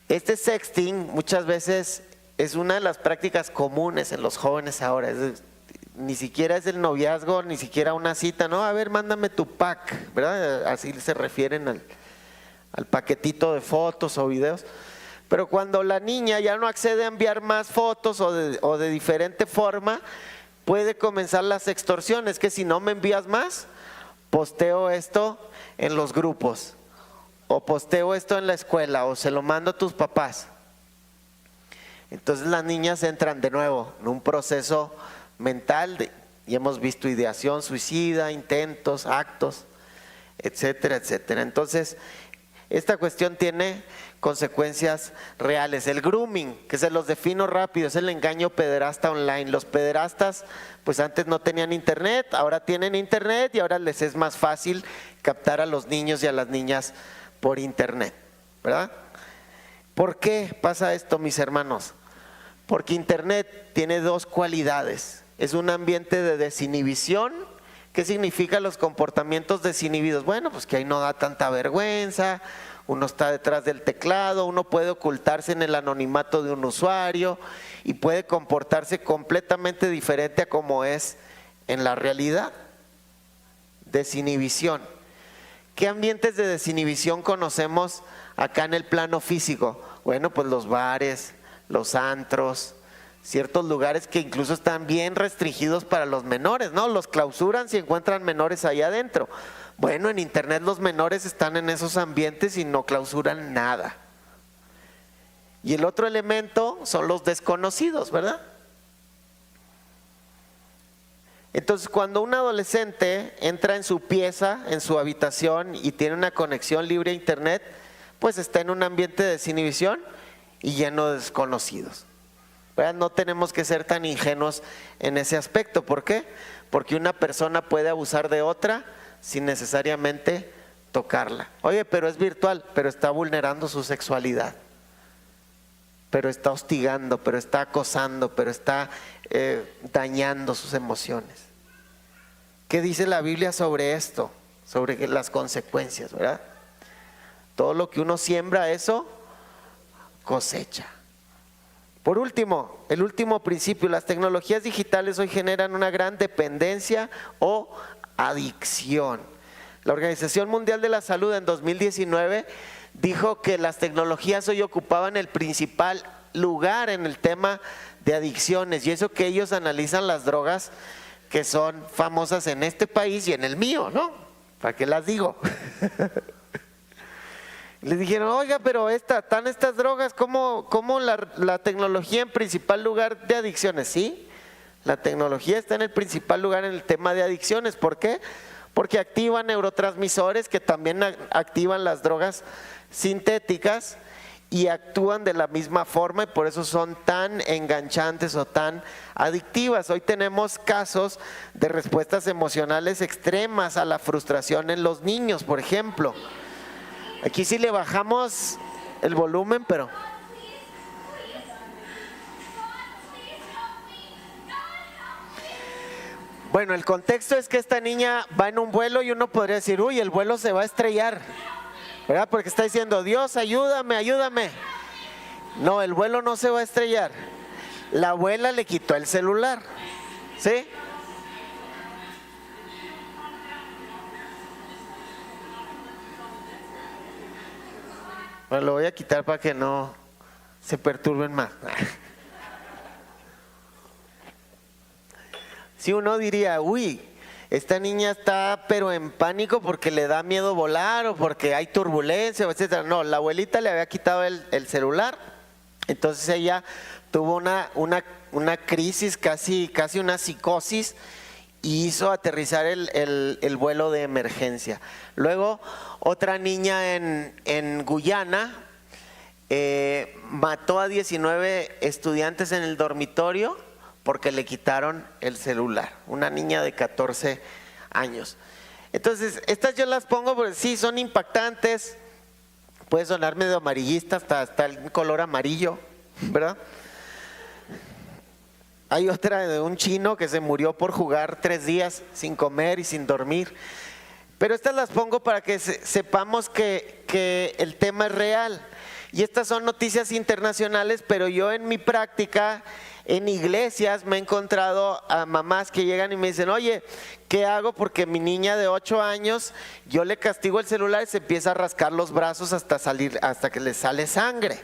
Este sexting muchas veces es una de las prácticas comunes en los jóvenes ahora, ni siquiera es el noviazgo, ni siquiera una cita, no, a ver, mándame tu pack, ¿verdad? Así se refieren al paquetito de fotos o videos. Pero cuando la niña ya no accede a enviar más fotos o de diferente forma, puede comenzar las extorsiones, que si no me envías más, posteo esto en los grupos, o posteo esto en la escuela, o se lo mando a tus papás. Entonces las niñas entran de nuevo en un proceso mental y hemos visto ideación suicida, intentos, actos, etcétera, etcétera. Entonces, esta cuestión tiene consecuencias reales. El grooming, que se los defino rápido, es el engaño pederasta online. Los pederastas, pues antes no tenían internet, ahora tienen internet y ahora les es más fácil captar a los niños y a las niñas por internet, ¿verdad? ¿Por qué pasa esto, mis hermanos? Porque internet tiene dos cualidades. Es un ambiente de desinhibición. ¿Qué significa los comportamientos desinhibidos? Bueno, pues que ahí no da tanta vergüenza, uno está detrás del teclado, uno puede ocultarse en el anonimato de un usuario y puede comportarse completamente diferente a como es en la realidad. Desinhibición. ¿Qué ambientes de desinhibición conocemos acá en el plano físico? Bueno, pues los bares, los antros, ciertos lugares que incluso están bien restringidos para los menores, ¿no? Los clausuran si encuentran menores ahí adentro. Bueno, en internet los menores están en esos ambientes y no clausuran nada. Y el otro elemento son los desconocidos, ¿verdad? Entonces, cuando un adolescente entra en su pieza, en su habitación y tiene una conexión libre a internet, pues está en un ambiente de desinhibición y lleno de desconocidos. ¿Verdad? No tenemos que ser tan ingenuos en ese aspecto. ¿Por qué? Porque una persona puede abusar de otra sin necesariamente tocarla. Oye, pero es virtual, pero está vulnerando su sexualidad, pero está hostigando, pero está acosando, pero está dañando sus emociones. ¿Qué dice la Biblia sobre esto? Sobre las consecuencias, ¿verdad? Todo lo que uno siembra, eso cosecha. Por último, el último principio, las tecnologías digitales hoy generan una gran dependencia o adicción. La Organización Mundial de la Salud en 2019 dijo que las tecnologías hoy ocupaban el principal lugar en el tema de adicciones, y eso que ellos analizan las drogas que son famosas en este país y en el mío, ¿no? ¿Para qué las digo? Les dijeron, oiga, pero están estas drogas, ¿cómo la tecnología en principal lugar de adicciones? Sí, la tecnología está en el principal lugar en el tema de adicciones. ¿Por qué? Porque activan neurotransmisores que también activan las drogas sintéticas y actúan de la misma forma, y por eso son tan enganchantes o tan adictivas. Hoy tenemos casos de respuestas emocionales extremas a la frustración en los niños, por ejemplo. Aquí sí le bajamos el volumen, pero... Bueno, el contexto es que esta niña va en un vuelo y uno podría decir, uy, el vuelo se va a estrellar, ¿verdad? Porque está diciendo, Dios, ayúdame, ayúdame. No, el vuelo no se va a estrellar. La abuela le quitó el celular, ¿sí? Bueno, lo voy a quitar para que no se perturben más. Si uno diría, uy, esta niña está pero en pánico porque le da miedo volar o porque hay turbulencia, etcétera. No, la abuelita le había quitado el celular, entonces ella tuvo una crisis, casi una psicosis, y hizo aterrizar el vuelo de emergencia. Luego, otra niña en Guyana mató a 19 estudiantes en el dormitorio porque le quitaron el celular, una niña de 14 años. Entonces, estas yo las pongo porque sí, son impactantes, puede sonar medio amarillista, hasta el color amarillo, ¿verdad? Hay otra de un chino que se murió por jugar 3 días sin comer y sin dormir. Pero estas las pongo para que sepamos que el tema es real. Y estas son noticias internacionales, pero yo en mi práctica, en iglesias, me he encontrado a mamás que llegan y me dicen, oye, ¿qué hago? Porque mi niña de 8 años, yo le castigo el celular y se empieza a rascar los brazos hasta que le sale sangre.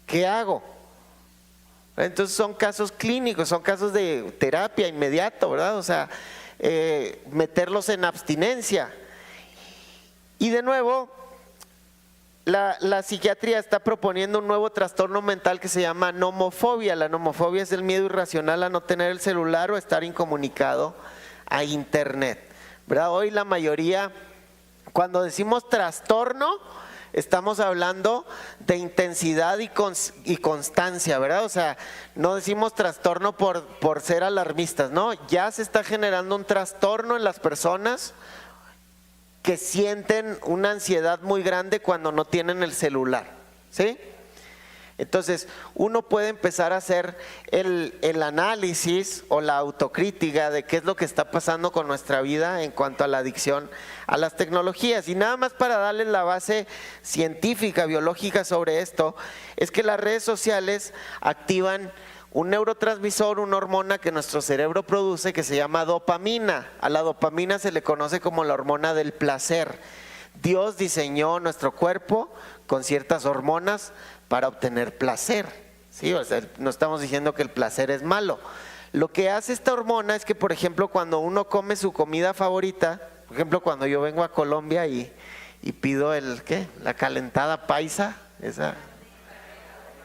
¿Qué hago? Entonces son casos clínicos, son casos de terapia inmediato, ¿verdad? O sea, meterlos en abstinencia. Y de nuevo, la psiquiatría está proponiendo un nuevo trastorno mental que se llama nomofobia. La nomofobia es el miedo irracional a no tener el celular o estar incomunicado a internet, ¿verdad? Hoy la mayoría, cuando decimos trastorno, estamos hablando de intensidad y constancia, ¿verdad? O sea, no decimos trastorno por ser alarmistas, ¿no? Ya se está generando un trastorno en las personas que sienten una ansiedad muy grande cuando no tienen el celular, ¿sí? Entonces, uno puede empezar a hacer el análisis o la autocrítica de qué es lo que está pasando con nuestra vida en cuanto a la adicción a las tecnologías. Y nada más para darles la base científica, biológica sobre esto, es que las redes sociales activan un neurotransmisor, una hormona que nuestro cerebro produce que se llama dopamina. A la dopamina se le conoce como la hormona del placer. Dios diseñó nuestro cuerpo con ciertas hormonas para obtener placer, ¿sí? O sea, no estamos diciendo que el placer es malo. Lo que hace esta hormona es que, por ejemplo, cuando uno come su comida favorita, por ejemplo, cuando yo vengo a Colombia y pido la calentada paisa, esa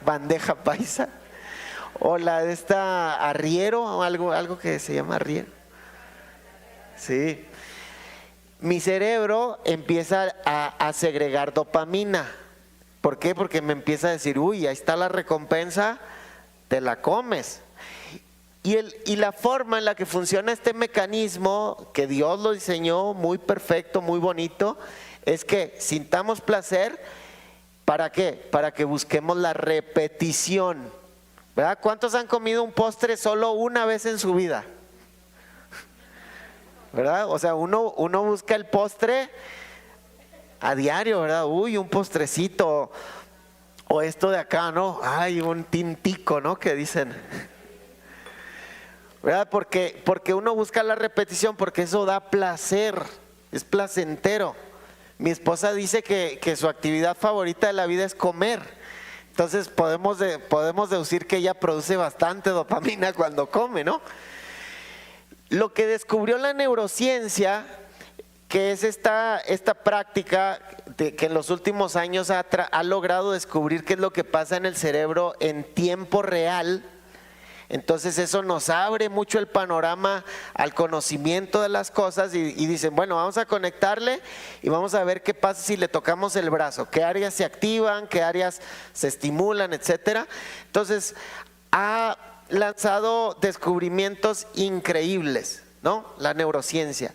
bandeja paisa, o la de esta arriero, o algo que se llama arriero. Sí. Mi cerebro empieza a segregar dopamina. ¿Por qué? Porque me empieza a decir, uy, ahí está la recompensa, te la comes. Y la forma en la que funciona este mecanismo, que Dios lo diseñó muy perfecto, muy bonito, es que sintamos placer. ¿Para qué? Para que busquemos la repetición, ¿verdad? ¿Cuántos han comido un postre solo una vez en su vida? ¿Verdad? O sea, uno busca el postre a diario, ¿verdad? Uy, un postrecito. O esto de acá, ¿no? Ay, un tintico, ¿no? Que dicen. ¿Verdad? Porque uno busca la repetición, porque eso da placer, es placentero. Mi esposa dice que su actividad favorita de la vida es comer. Entonces podemos deducir que ella produce bastante dopamina cuando come, ¿no? Lo que descubrió la neurociencia, que es esta práctica que en los últimos años ha logrado descubrir qué es lo que pasa en el cerebro en tiempo real. Entonces eso nos abre mucho el panorama al conocimiento de las cosas y dicen, bueno, vamos a conectarle y vamos a ver qué pasa si le tocamos el brazo, qué áreas se activan, qué áreas se estimulan, etcétera. Entonces ha lanzado descubrimientos increíbles, ¿no? La neurociencia.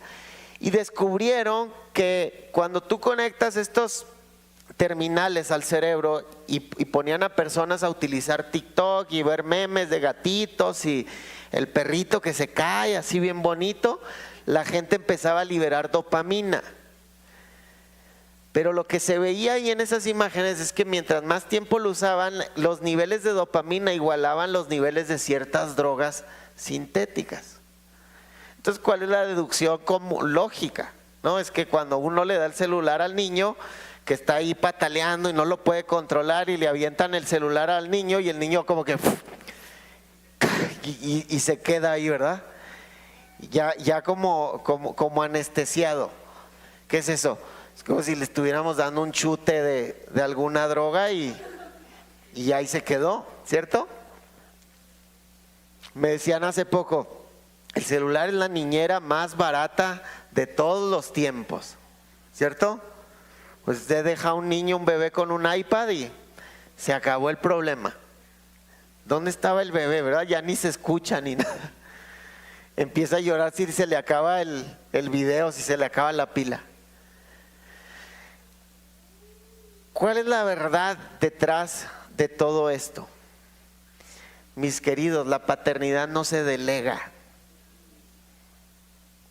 Y descubrieron que cuando tú conectas estos terminales al cerebro y ponían a personas a utilizar TikTok y ver memes de gatitos y el perrito que se cae así bien bonito, la gente empezaba a liberar dopamina. Pero lo que se veía ahí en esas imágenes es que mientras más tiempo lo usaban, los niveles de dopamina igualaban los niveles de ciertas drogas sintéticas. Entonces, ¿cuál es la deducción lógica? ¿No? Es que cuando uno le da el celular al niño que está ahí pataleando y no lo puede controlar y le avientan el celular al niño y el niño como que y se queda ahí, ¿verdad? Ya como anestesiado. ¿Qué es eso? Es como si le estuviéramos dando un chute de alguna droga y ahí se quedó, ¿cierto? Me decían hace poco, el celular es la niñera más barata de todos los tiempos, ¿cierto? Pues usted deja a un niño, un bebé con un iPad y se acabó el problema. ¿Dónde estaba el bebé, verdad? Ya ni se escucha ni nada. Empieza a llorar si se le acaba el video, si se le acaba la pila. ¿Cuál es la verdad detrás de todo esto? Mis queridos, la paternidad no se delega.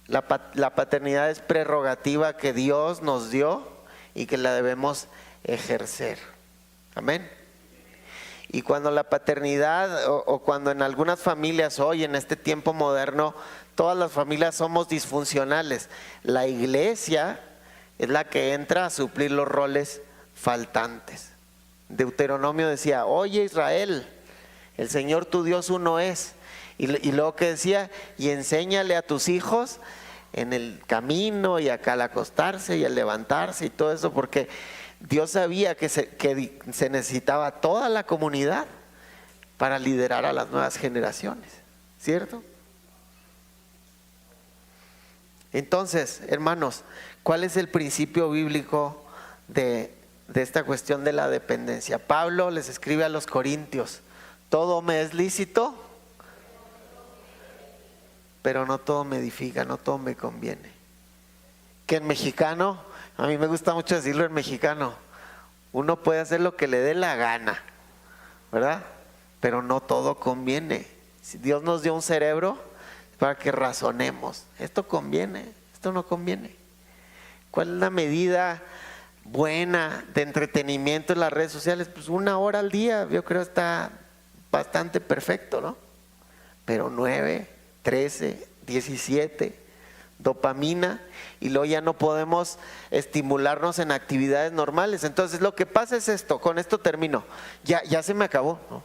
La paternidad es prerrogativa que Dios nos dio y que la debemos ejercer. Amén. Y cuando la paternidad o cuando en algunas familias hoy en este tiempo moderno todas las familias somos disfuncionales, la iglesia es la que entra a suplir los roles faltantes. Deuteronomio decía: oye Israel, el Señor tu Dios uno es. Y luego que decía: y enséñale a tus hijos en el camino y acá al acostarse y al levantarse y todo eso, porque Dios sabía que se necesitaba toda la comunidad para liderar a las nuevas generaciones, ¿cierto? Entonces, hermanos, ¿cuál es el principio bíblico de esta cuestión de la dependencia? Pablo les escribe a los Corintios: todo me es lícito, pero no todo me edifica, no todo me conviene. Que en mexicano, a mí me gusta mucho decirlo en mexicano, uno puede hacer lo que le dé la gana, ¿verdad? Pero no todo conviene. Si Dios nos dio un cerebro para que razonemos, esto conviene, esto no conviene. ¿Cuál es la medida buena de entretenimiento en las redes sociales? Pues 1 hora al día, yo creo está bastante perfecto, ¿no? Pero 9, 13, 17, dopamina, y luego ya no podemos estimularnos en actividades normales. Entonces lo que pasa es esto, con esto termino. Ya se me acabó, ¿no?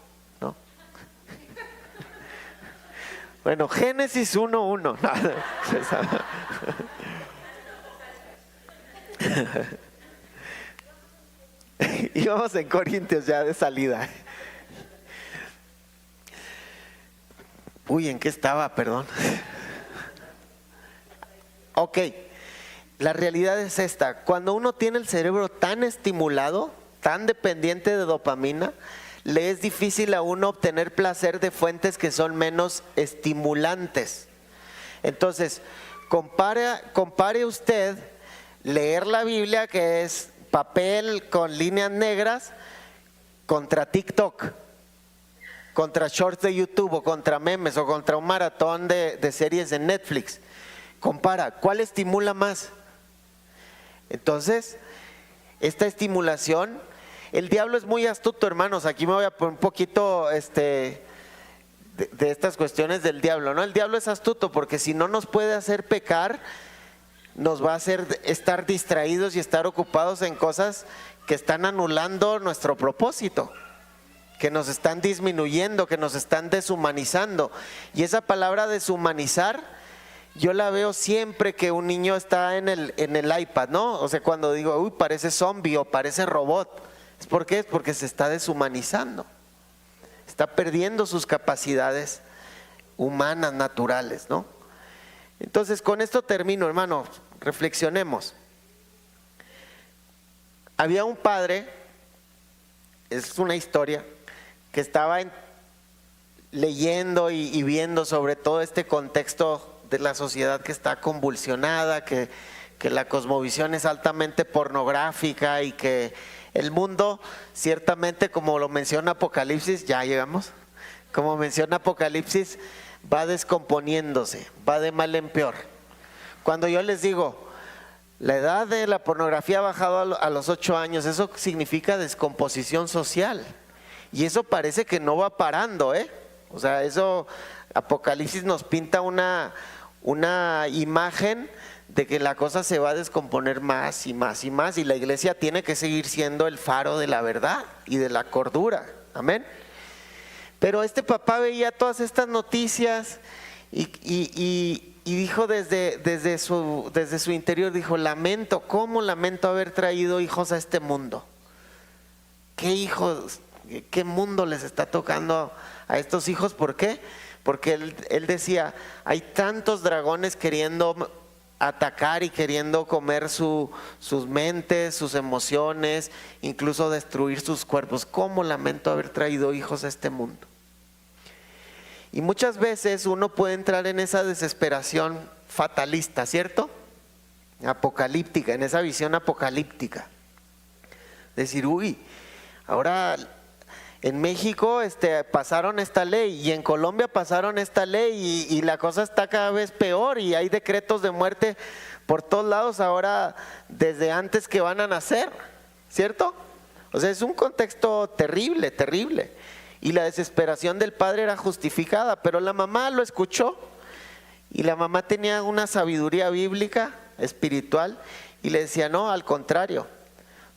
Bueno, Génesis 1:1. Íbamos en Corintios ya de salida. Uy, ¿en qué estaba? Perdón. Ok, la realidad es esta: cuando uno tiene el cerebro tan estimulado, tan dependiente de dopamina, le es difícil a uno obtener placer de fuentes que son menos estimulantes. Entonces, compare usted leer la Biblia, que es papel con líneas negras, contra TikTok, contra shorts de YouTube, o contra memes, o contra un maratón de series de Netflix. Compara, ¿cuál estimula más? Entonces, esta estimulación, el diablo es muy astuto, hermanos. Aquí me voy a poner un poquito de estas cuestiones del diablo, ¿no? El diablo es astuto porque si no nos puede hacer pecar, nos va a hacer estar distraídos y estar ocupados en cosas que están anulando nuestro propósito, que nos están disminuyendo, que nos están deshumanizando. Y esa palabra deshumanizar, yo la veo siempre que un niño está en el iPad, ¿no? O sea, cuando digo, uy, parece zombie o parece robot, ¿por qué? Es porque se está deshumanizando, está perdiendo sus capacidades humanas, naturales, ¿no? Entonces, con esto termino, hermano, reflexionemos. Había un padre, es una historia, que estaba leyendo y viendo sobre todo este contexto de la sociedad que está convulsionada, que la cosmovisión es altamente pornográfica y que el mundo, ciertamente, como lo menciona Apocalipsis, ya llegamos, como menciona Apocalipsis, va descomponiéndose, va de mal en peor. Cuando yo les digo, la edad de la pornografía ha bajado a los 8 años, eso significa descomposición social. Y eso parece que no va parando, ¿eh? O sea, eso, Apocalipsis nos pinta una imagen de que la cosa se va a descomponer más y más y más, y la iglesia tiene que seguir siendo el faro de la verdad y de la cordura. Amén. Pero este papá veía todas estas noticias y dijo desde su interior, dijo, lamento, ¿cómo lamento haber traído hijos a este mundo? ¿Qué hijos, qué mundo les está tocando a estos hijos? ¿Por qué? Porque él decía, hay tantos dragones queriendo atacar y queriendo comer sus mentes, sus emociones, incluso destruir sus cuerpos. ¿Cómo lamento haber traído hijos a este mundo? Y muchas veces uno puede entrar en esa desesperación fatalista, ¿cierto? Apocalíptica, en esa visión apocalíptica. Decir, uy, ahora En México pasaron esta ley y en Colombia pasaron esta ley y la cosa está cada vez peor y hay decretos de muerte por todos lados ahora desde antes que van a nacer, ¿cierto? O sea, es un contexto terrible, terrible. Y la desesperación del padre era justificada, pero la mamá lo escuchó y la mamá tenía una sabiduría bíblica, espiritual, y le decía, no, al contrario,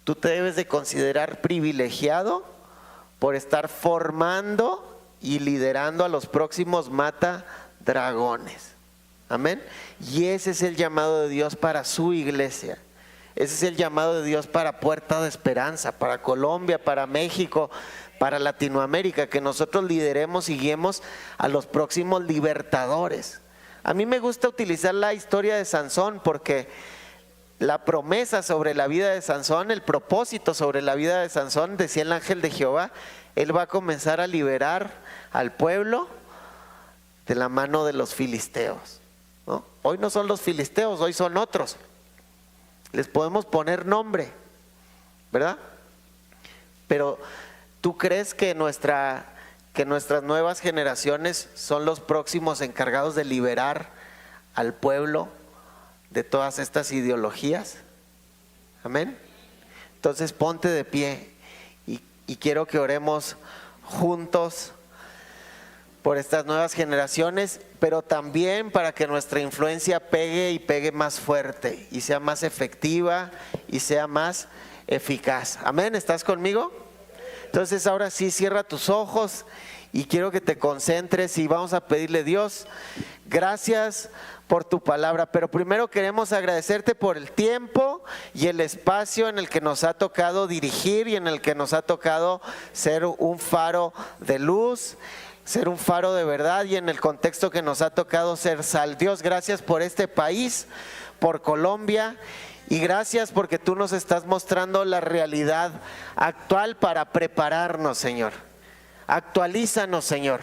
tú te debes de considerar privilegiado por estar formando y liderando a los próximos mata dragones. Amén. Y ese es el llamado de Dios para su iglesia. Ese es el llamado de Dios para Puerta de Esperanza, para Colombia, para México, para Latinoamérica, que nosotros lideremos y guiemos a los próximos libertadores. A mí me gusta utilizar la historia de Sansón porque la promesa sobre la vida de Sansón, el propósito sobre la vida de Sansón, decía el ángel de Jehová, él va a comenzar a liberar al pueblo de la mano de los filisteos, ¿no? Hoy no son los filisteos, hoy son otros. Les podemos poner nombre, ¿verdad? Pero ¿tú crees que nuestras nuevas generaciones son los próximos encargados de liberar al pueblo de todas estas ideologías? Amén. Entonces ponte de pie y quiero que oremos juntos por estas nuevas generaciones, pero también para que nuestra influencia pegue y pegue más fuerte y sea más efectiva y sea más eficaz. Amén. ¿Estás conmigo? Entonces ahora sí, cierra tus ojos y quiero que te concentres y vamos a pedirle, Dios, gracias por tu palabra, pero primero queremos agradecerte por el tiempo y el espacio en el que nos ha tocado dirigir y en el que nos ha tocado ser un faro de luz, ser un faro de verdad y en el contexto que nos ha tocado ser sal. Dios, gracias por este país, por Colombia, y gracias porque tú nos estás mostrando la realidad actual para prepararnos, Señor. Actualízanos, Señor.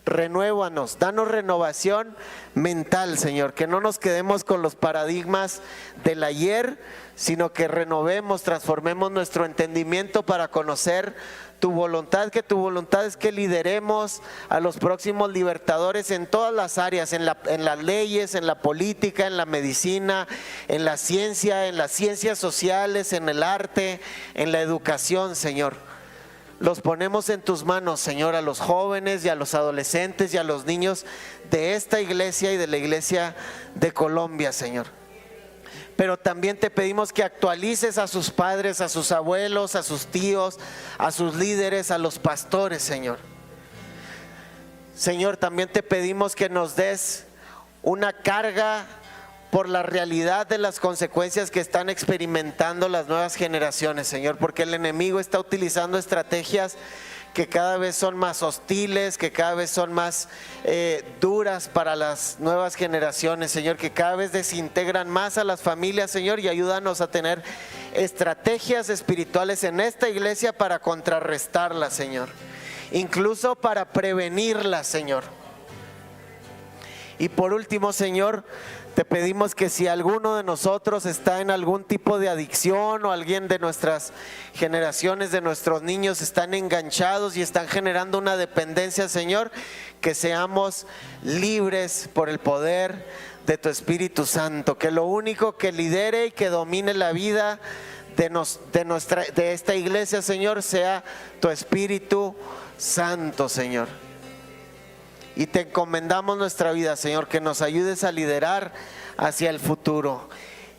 Renuévanos, danos renovación mental, Señor, que no nos quedemos con los paradigmas del ayer, sino que renovemos, transformemos nuestro entendimiento para conocer tu voluntad, que tu voluntad es que lideremos a los próximos libertadores en todas las áreas, en las leyes, en la política, en la medicina, en la ciencia, en las ciencias sociales, en el arte, en la educación, Señor. Los ponemos en tus manos, Señor, a los jóvenes y a los adolescentes y a los niños de esta iglesia y de la iglesia de Colombia, Señor. Pero también te pedimos que actualices a sus padres, a sus abuelos, a sus tíos, a sus líderes, a los pastores, Señor. Señor, también te pedimos que nos des una carga por la realidad de las consecuencias que están experimentando las nuevas generaciones, Señor, porque el enemigo está utilizando estrategias que cada vez son más hostiles, que cada vez son más duras para las nuevas generaciones, Señor, que cada vez desintegran más a las familias, Señor, y ayúdanos a tener estrategias espirituales en esta iglesia para contrarrestarlas, Señor, incluso para prevenirlas, Señor. Y por último, Señor, te pedimos que si alguno de nosotros está en algún tipo de adicción o alguien de nuestras generaciones, de nuestros niños están enganchados y están generando una dependencia, Señor, que seamos libres por el poder de tu Espíritu Santo, que lo único que lidere y que domine la vida de esta iglesia, Señor, sea tu Espíritu Santo, Señor. Y te encomendamos nuestra vida, Señor, que nos ayudes a liderar hacia el futuro.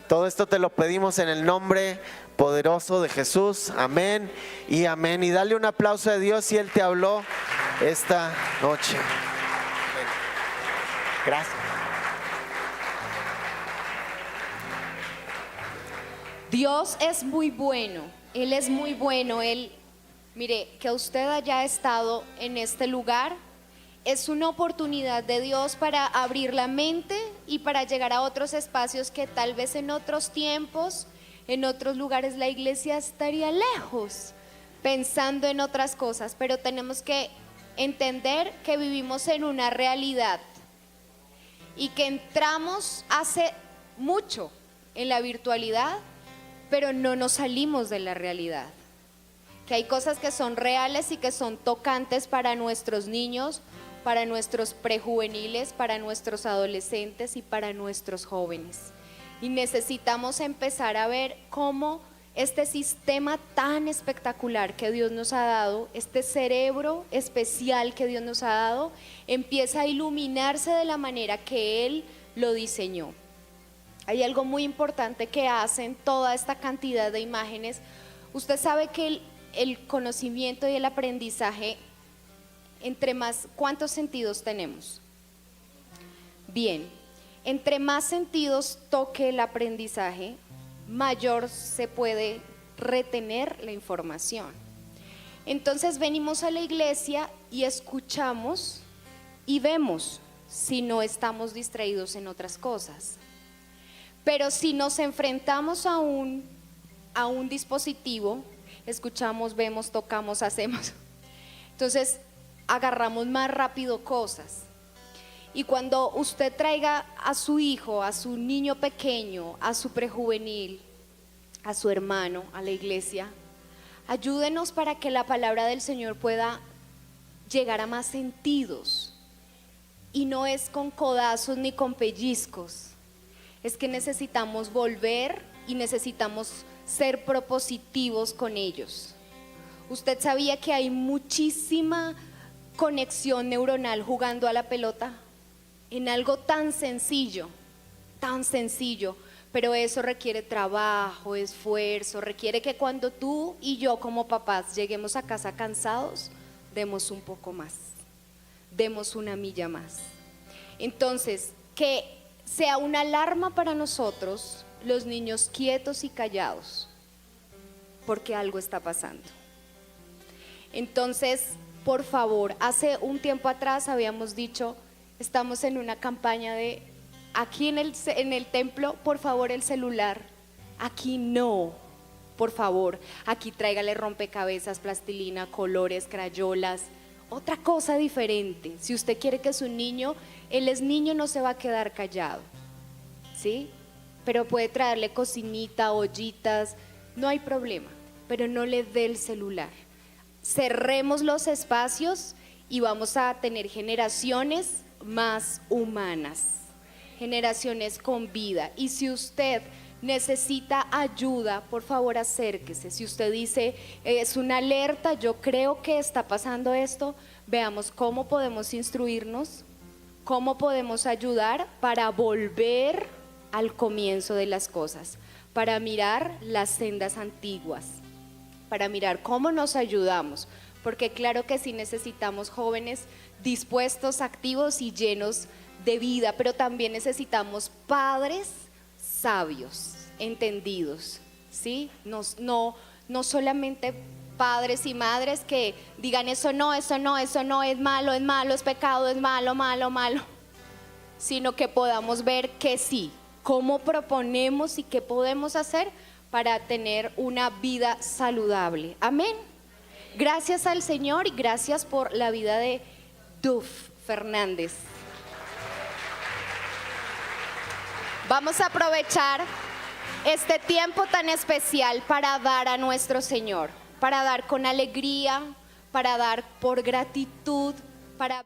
Todo esto te lo pedimos en el nombre poderoso de Jesús. Amén y amén. Y dale un aplauso a Dios si Él te habló esta noche. Amén. Gracias.
Dios es muy bueno. Él es muy bueno. Mire, que usted haya estado en este lugar es una oportunidad de Dios para abrir la mente y para llegar a otros espacios que tal vez en otros tiempos, en otros lugares la iglesia estaría lejos, pensando en otras cosas, pero tenemos que entender que vivimos en una realidad y que entramos hace mucho en la virtualidad, pero no nos salimos de la realidad. que hay cosas que son reales y que son tocantes para nuestros niños, para nuestros prejuveniles, para nuestros adolescentes y para nuestros jóvenes. Y necesitamos empezar a ver cómo este sistema tan espectacular que Dios nos ha dado, este cerebro especial que Dios nos ha dado, empieza a iluminarse de la manera que Él lo diseñó. Hay algo muy importante que hacen toda esta cantidad de imágenes. Usted sabe que el conocimiento y el aprendizaje, entre más, ¿cuántos sentidos tenemos? Bien, entre más sentidos toque el aprendizaje, mayor se puede retener la información. Entonces venimos a la iglesia y escuchamos y vemos si no estamos distraídos en otras cosas. Pero si nos enfrentamos a un dispositivo, escuchamos, vemos, tocamos, hacemos, entonces agarramos más rápido cosas. Y cuando usted traiga a su hijo, a su niño pequeño, a su prejuvenil, a su hermano, a la iglesia, ayúdenos para que la palabra del Señor pueda llegar a más sentidos. Y no es con codazos ni con pellizcos, es que necesitamos volver y necesitamos ser propositivos con ellos. ¿Usted sabía que hay muchísima conexión neuronal jugando a la pelota? En algo tan sencillo, pero eso requiere trabajo, esfuerzo, requiere que cuando tú y yo como papás lleguemos a casa cansados, demos un poco más, demos una milla más. Entonces, que sea una alarma para nosotros, los niños quietos y callados, porque algo está pasando. Entonces, por favor, hace un tiempo atrás habíamos dicho, estamos en una campaña de, aquí en el templo, por favor el celular, aquí no, por favor, aquí tráigale rompecabezas, plastilina, colores, crayolas, otra cosa diferente. Si usted quiere que su niño, él es niño, no se va a quedar callado, ¿sí? Pero puede traerle cocinita, ollitas, no hay problema, pero no le dé el celular. Cerremos los espacios y vamos a tener generaciones más humanas, generaciones con vida. Y si usted necesita ayuda, por favor acérquese. Si usted dice, es una alerta, yo creo que está pasando esto, veamos cómo podemos instruirnos, cómo podemos ayudar para volver al comienzo de las cosas, para mirar las sendas antiguas, para mirar cómo nos ayudamos, porque claro que sí necesitamos jóvenes dispuestos, activos y llenos de vida, pero también necesitamos padres sabios, entendidos, ¿sí? No solamente padres y madres que digan eso no, es malo, es pecado, es malo, sino que podamos ver que sí, cómo proponemos y qué podemos hacer para tener una vida saludable. Amén. Gracias al Señor y gracias por la vida de Duf Fernández. Vamos a aprovechar este tiempo tan especial para dar a nuestro Señor, para dar con alegría, para dar por gratitud, para...